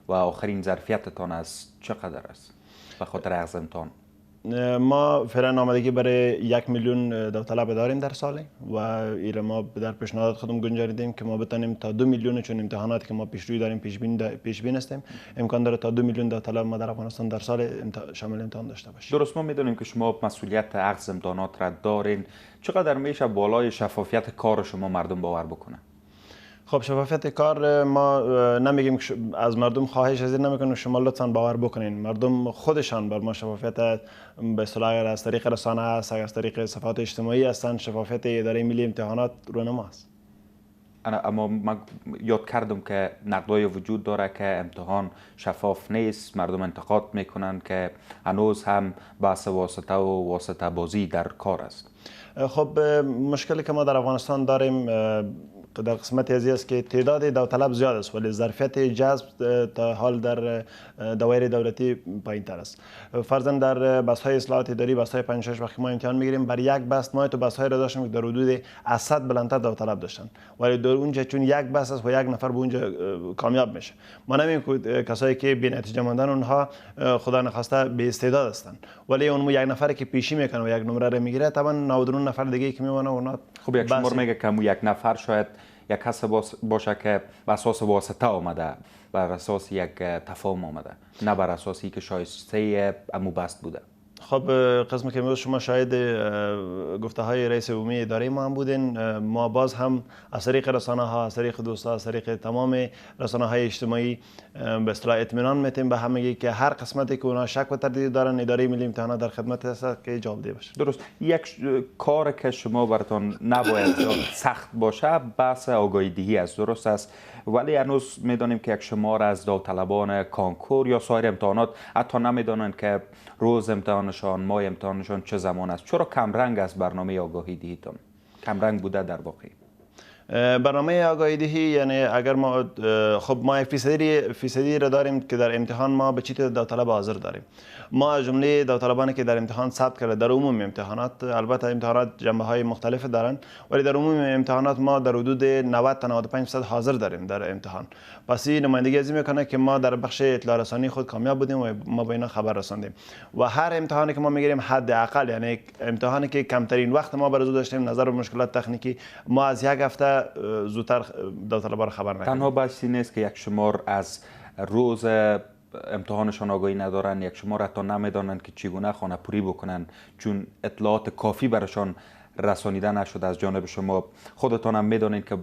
و آخرین ظرفیتتان از چقدر است به خاطر اخذ امتحان؟ ما فعلا آمادگی برای 1 میلیون داوطلب داریم در سال و ایره ما در پیشنهادات خودم گنجانیدیم که ما بتونیم تا 2 میلیون، چون امتحاناتی که ما پیشروی داریم پیش بین هستیم، امکان داره تا 2 میلیون داوطلب ما در افغانستان در سال شامل امتحان داشته باشیم. درست، ما میدونیم که شما مسئولیت اخذ امتحانات را دارین. چقدر میشه بالای شفافیت کار شما مردم باور بکنه؟ خب شفافیت کار ما نمیگیم از مردم خواهش ازین نمیکنیم شما لطفاً باور بکنین. مردم خودشان بر ما شفافیت به اصطلاح از طریق رسانه است، از طریق صفحات اجتماعی هستند. شفافیت اداره ملی امتحانات رونما است. اما من یاد کردم که نقدای وجود داره که امتحان شفاف نیست. مردم انتقاد میکنن که هنوز هم بحث واسطه و واسطه بازی در کار است. خب مشکلی که ما در افغانستان داریم در قسمت ازی است که تعداد داوطلب زیاد است ولی ظرفیت جذب تا حال در دوایر دولتی پایین تر است. فرضاً در بس‌های اصلاحات اداری، بس‌های 5-6 وقتی ما امتحان میگیریم، بر یک بس ما تو بس‌های را داشتیم که در حدود 100 بلندتر داوطلب داشتن، ولی در اونجا چون یک بس است و یک نفر به اونجا کامیاب میشه، ما نمیگیم که کسایی که بی نتیجه ماندن اونها خدا نخواسته بی استعداد هستند، ولی اون یک نفری که پیشی میکنه و یک نمره رو میگیره طبعا 99 نفر دیگه که میمونه اونها. خب یک شمار میگه که یک نفر شاید یک کس باشه که بر اساس واسطه آمده، بر اساس یک تفاهم آمده، نه بر اساسی که شایسته امو بست بوده. خب قسم که امروز شما شاهد گفته های رئیس عمومی اداره ما هم بودین. ما باز هم از طریق رسانه ها، از طریق دوستا، از طریق تمام رسانه های اجتماعی به اصطلاح اطمینان میتیم به همگی که هر قسمتی که اونها شک و تردید دارن اداره ملی امتحانات در خدمت است که جوابده باشه. درست. یک کار که شما براتون نباید سخت باشه بحث آگاهی دهی است، درست است، ولی هنوز میدانیم که یک شمار از داوطلبان کانکور یا سایر امتحانات حتی نمیدانند که روز امتحانشان، ماه امتحانشان چه زمان است. چرا کمرنگ است برنامه آگاهی دهیتون؟ کمرنگ بوده در واقع برنامه آگاهی دهی؟ یعنی اگر ما خب ما یک فیصدی را داریم که در امتحان ما به چی تعداد داوطلب حاضر داریم. ما از جمله داوطلبانی که در امتحان ثبت کرده در عموم امتحانات، البته امتحانات جنبه های مختلف دارند، ولی در عموم امتحانات ما در حدود 90 تا 95% حاضر داریم در امتحان. پس این نمایندگی از این میکنه که ما در بخش اطلاع رسانی خود کامیاب بودیم و ما به اینا خبر رساندیم. و هر امتحانی که ما میگیریم حداقل، یعنی امتحانی که کمترین وقت ما برای داشتیم نظر به مشکلات تکنیکی، ما از یک هفته زودتر داوطلبا را خبر ندیم. تنها بحثی نیست که یک شمار از روز امتحانشان آگاهی ندارن، یک شمار حتی نمیدانند که چگونه خانه پوری بکنن چون اطلاعات کافی برشان رسانیده نشده از جانب شما. خودتان هم میدانید که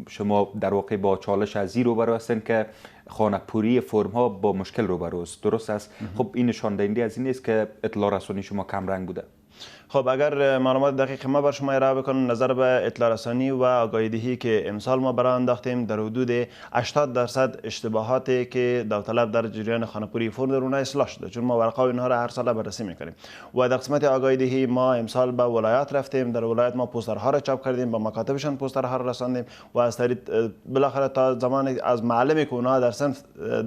شما در واقع با چالش از این روبرو هستین که خانه پوری فرم ها با مشکل روبرو است، درست است؟ خب این نشان دهنده از این نیست که اطلاع رسانی شما کم رنگ بوده؟ خب اگر معلومات دقیق ما بر شما ارائه بکنم، نظر به اطلاع رسانی و آگاهی دهی که امسال ما برای انداختیم در حدود 80% اشتباهاتی که داوطلب در جریان خانه‌پوری فرم در اونها اصلاح شده، چون ما ورقه اینها را هر سال بررسی میکنیم. و در قسمت آگاهی دهی ما امسال به ولایات رفتیم، در ولایت ما پوسترها را چاپ کردیم، با مکاتبشان پوسترها را رساندیم و از طریق بالاخره تا زمانی از معلمی که اونها در صنف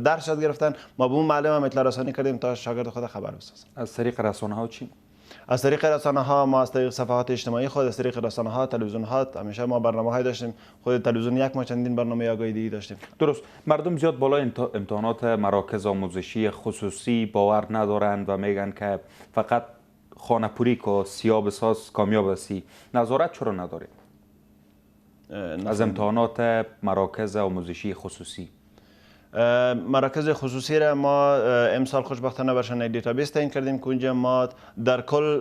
درس یاد گرفتن، ما به اون معلم هم اطلاع رسانی کردیم تا شاگرد خود خبر بسازن. از طریق رسانه ها چی؟ از طریق رسانه ها ما از طریق صفحات اجتماعی خود، از طریق رسانه ها، تلویزیون ها، همیشه ما برنامه‌های داشتیم. خود تلویزیون یک ما چندین برنامه آگاهی دهی داشتیم. درست. مردم زیاد بالای امتحانات مراکز آموزشی خصوصی باور ندارند و میگن که فقط خانه‌پوری که سیاه بساز کامیاب هستی. نظارت چرا ندارید از امتحانات مراکز آموزشی خصوصی؟ مراکز خصوصی را ما امسال خوشبختانه برشان یک دیتابیس تعیین کردیم که اونجا ما در کل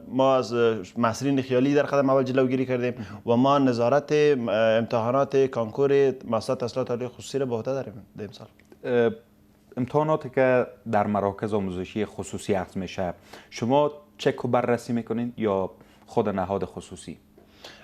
ما از محصلین خیالی در قدم اول جلوگیری کردیم و ما نظارت امتحانات کانکور مؤسسات تحصیلات عالی خصوصی را به عهده داریم امسال. امتحاناتی که در مراکز آموزشی خصوصی عقد میشه، شما چک و بررسی میکنین یا خود نهاد خصوصی؟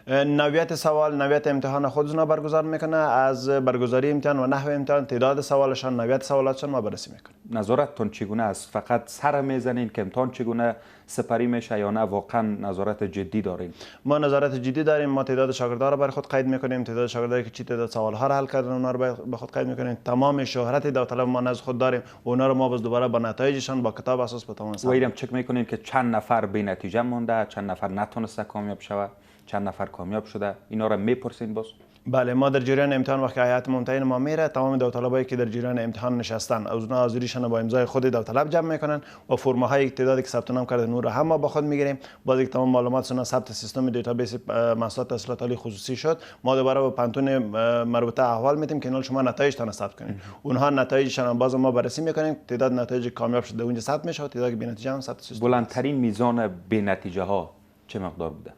نوعیت سوال، نوعیت امتحان خودشون برگزار میکنه. از برگزاری امتحان و نحو امتحان، تعداد سوالشان، نوعیت سوالاتشان ما بررسی میکنه. نظارتتون چگونه است؟ فقط سر میزنین که امتحان چگونه سپری میشه یا نه واقعا نظارت جدی دارین؟ ما نظارت جدی داریم. ما تعداد شاگردان را برای خود قید میکنیم، تعداد شاگردانی که چی تعداد سوال ها را حل کردن اونها را به خود قید میکنیم. تمام شهرت داوطلب ما نزد خود داریم و اونها رو ما باز دوباره با نتایجشان با کتاب اساس به تمام ویرم چک میکنین که چند نفر بی نتیجه مونده، چند نفر نتونسته کامیاب شوه، چند نفر کامیاب شده، اینا را میپرسین باز؟ بله، ما در جریان امتحان وقتی هیئت ممتحن ما میره، تمام داوطلبایی که در جریان امتحان نشستن از اونها حاضریشون با امضای خود داوطلب جمع میکنن و فرم های تعدادی که ثبت نام کرده نور هم ما با خود میگیریم. باز یک تمام معلوماتشون ثبت سیستم دیتابیس مؤسسات تحصیلات عالی خصوصی شد. ما دوباره به پانتون مربوطه احوال میدیم که اینا شما نتایجتان ثبت کنید. اونها نتایجشون باز ما بررسی میکنیم، تعداد نتایج کامیاب شده اونجا ثبت میشه و تعداد بی نتیجه هم ثبت سیستم. بلندترین میزان بی نتیجه ها چه مقدار بوده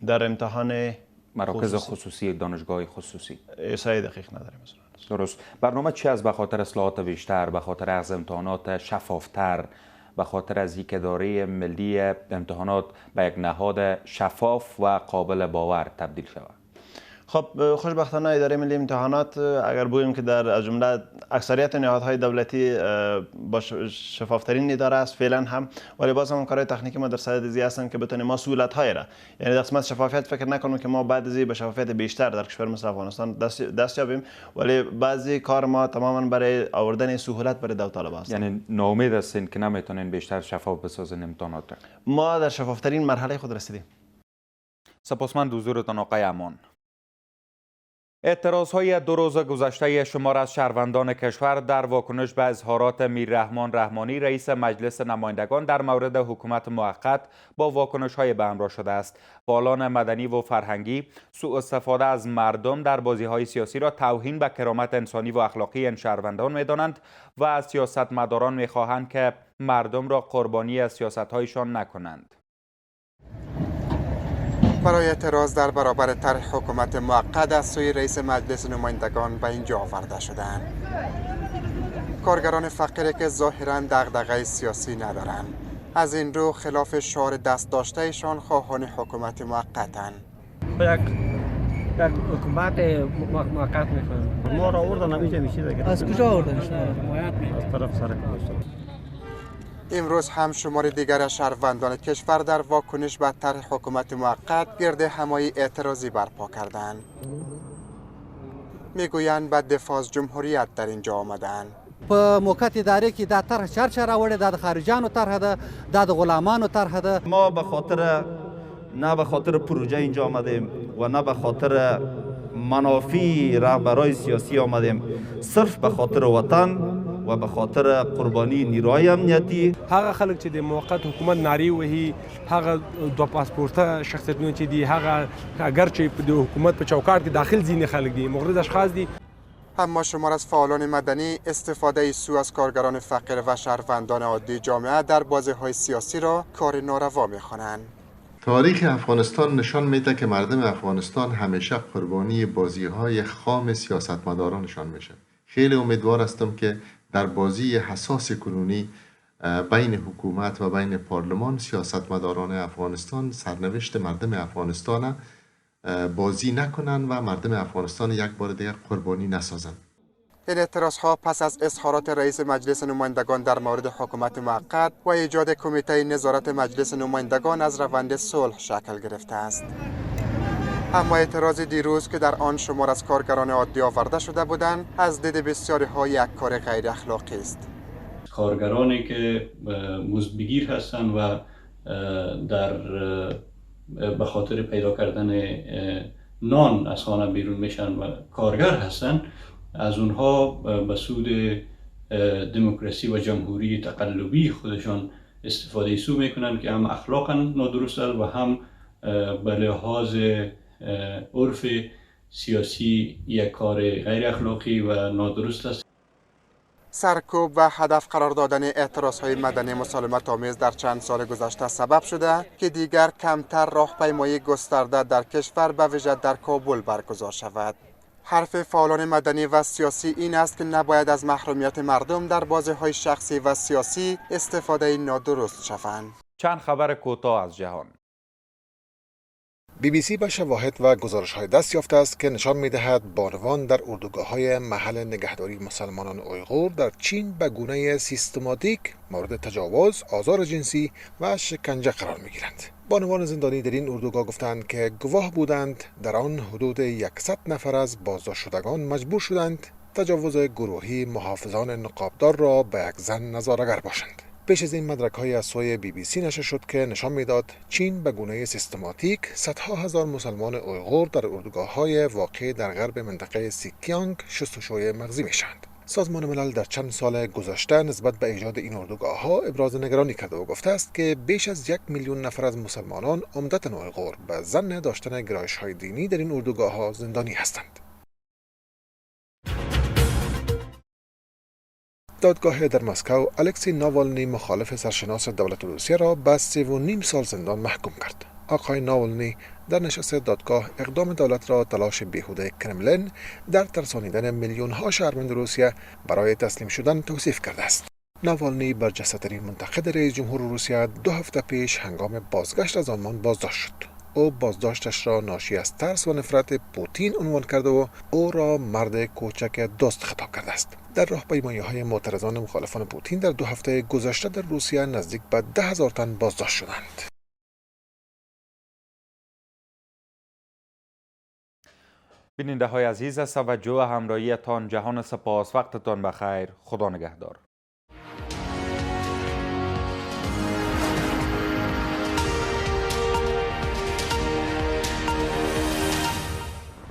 در امتحان مراکز خصوصی دانشگاه خصوصی؟ احصای دقیق نداریم. درست. برنامه چی از به خاطر اصلاحات بیشتر، به خاطر از امتحانات شفافتر، به خاطر از اینکه اداره ملی امتحانات به یک نهاد شفاف و قابل باور تبدیل شود؟ خب خوشبختانه اداره ملی امتحانات اگر بگوییم که در از جمله اکثریت نهادهای دولتی با شفافترین اداره است فعلا هم، ولی باز هم کارهای تکنیکی ما در صدد زی هستن که بتونیم ما سهولت‌های را، یعنی در قسمت شفافیت فکر نکنیم که ما بعد از به شفافیت بیشتر در کشور مثل افغانستان دست یابیم، ولی بعضی کار ما تماما برای آوردن سهولت برای داوطلب است. یعنی ناامید هستین که نمیتونین بیشتر شفاف بسازین امتحانات؟ ما در شفافترین مرحله خود رسیدیم. سپاسمند حضورتان آقای امان. اعتراضهای 2 روز گذشته شمار از شهروندان کشور در واکنش به اظهارات میررحمان رحمانی رئیس مجلس نمایندگان در مورد حکومت موقت با واکنش‌های به همراه شده است. فعالان مدنی و فرهنگی سوء استفاده از مردم در بازی‌های سیاسی را توهین به کرامت انسانی و اخلاقی این شهروندان می‌دانند و از سیاستمداران می‌خواهند که مردم را قربانی از سیاست‌هایشان نکنند. برای اعتراض در برابر طرح حکومت موقت از سوی رئیس مجلس نمایندگان به اینجا آورده شدند. کارگران فقیری که ظاهراً دغدغه سیاسی ندارند، از این رو خلاف شعار دست داشتهشان خواهان حکومت موقتند. یک حکومت موقت میخوایم. ما را آوردن نمیشه میشه دیگه. از کجا آوردن شما؟ از طرف سر امروز هم شمار دیگر از شهروندان کشور در واکنش به طرح حکومت موقت گرد همایی اعتراضی برپا کردند. میگویند به دفاع از جمهوریت در اینجا آمدند. په موقت اداره کې دا طرح چرچه راوړې دا د خارجانو طرح ده دا د غلامانو طرح ده. ما به خاطر نه به خاطر پروژه اینجا آمدیم و نه به خاطر منافع رهبرای سیاسی آمدیم، صرف به خاطر وطن و به خاطر قربانی نیروهای امنیتی. هغه خلک چې د موقت حکومت ناری وهي، هغه دو پاسپورته شخصیتونه چې دي، هغه اگر چې د حکومت په چوکاټ کې داخل ځینې خلک دي، مغرض اشخاص دي. اما شمار از فعالان مدنی استفاده سو از کارگران فقیر و شهروندان عادی جامعه در بازی‌های سیاسی را کار ناروا می‌خوانند. تاریخ افغانستان نشان میده که مردم افغانستان همیشه قربانی بازی‌های خام سیاستمدارانشان میشه. خیلی امیدوار هستم که در بازی حساس کنونی بین حکومت و بین پارلمان سیاستمداران افغانستان سرنوشت مردم افغانستان بازی نکنند و مردم افغانستان یک بار دیگر قربانی نسازند. این اعتراضها پس از اظهارات رئیس مجلس نمایندگان در مورد حکومت موقت و ایجاد کمیته نظارت مجلس نمایندگان از روند صلح شکل گرفته است. اما اعتراض دیروز که در آن شمار از کارگران عادی آورده شده بودند از دید بسیاری ها یک کار غیر اخلاقی است. کارگرانی که مزدبگیر هستند و در به خاطر پیدا کردن نان از خانه بیرون میشن و کارگر هستند، از اونها به سود دموکراسی و جمهوری تقلبی خودشان استفاده سو میکنن که هم اخلاقا نادرست است و هم به لحاظ عرف سیاسی یک کار غیر اخلاقی و نادرست است. سرکوب و هدف قرار دادن اعتراضهای مدنی مسالمت آمیز در چند سال گذشته سبب شده که دیگر کمتر راهپیمایی گسترده در کشور به ویژه در کابل برگزار شود. حرف فعالان مدنی و سیاسی این است که نباید از محرومیت مردم در بازی‌های شخصی و سیاسی استفاده نادرست شوند. چند خبر کوتاه از جهان. BBC به شواهد و گزارش‌های دست یافته است که نشان می‌دهد بانوان در اردوگاه‌های محل نگهداری مسلمانان اویغور در چین به گونه سیستماتیک مورد تجاوز، آزار جنسی و شکنجه قرار می‌گیرند. بانوان زندانی در این اردوگاه گفتند که گواه بودند در آن حدود 100 نفر از بازداشت شدگان مجبور شدند تجاوز گروهی محافظان نقابدار را به یک زن نظاره‌گر باشند. پیش از این مدرک‌های از سوی BBC نشر شد که نشان میداد چین به گونه سیستماتیک صدها هزار مسلمان اویغور در اردوگاه‌های واقع در غرب منطقه سیکیانگ شستشوی مغزی می‌شوند. سازمان ملل در چند سال گذشته نسبت به ایجاد این اردوگاه‌ها ابراز نگرانی کرده و گفته است که بیش از 1 میلیون نفر از مسلمانان عمدتاً اویغور به ظن داشتن گرایش‌های دینی در این اردوگاه‌ها زندانی هستند. دادگاه در مسکو الکسی ناوالنی مخالف سرشناس دولت روسیه را به 3.5 سال زندان محکوم کرد. آقای ناوالنی در نشست دادگاه اقدام دولت را تلاش بیهوده کرملین در ترسانیدن میلیون‌ها شهروند روسیه برای تسلیم شدن توصیف کرده است. ناوالنی برجسته‌ترین منتقد رئیس جمهور روسیه 2 هفته پیش هنگام بازگشت از آلمان بازداشت شد. او بازداشتش را ناشی از ترس و نفرت پوتین عنوان کرده و او را مرد کوچک دوست خطاب کرده است. در راهپیمایی‌های معترضان مخالفان پوتین در 2 هفته گذشته در روسیه نزدیک به 10,000 تن بازداشت شدند. بیننده های عزیز، از توجه و همراهیتان جهان سپاس. وقتتان بخیر. خدا نگهدار.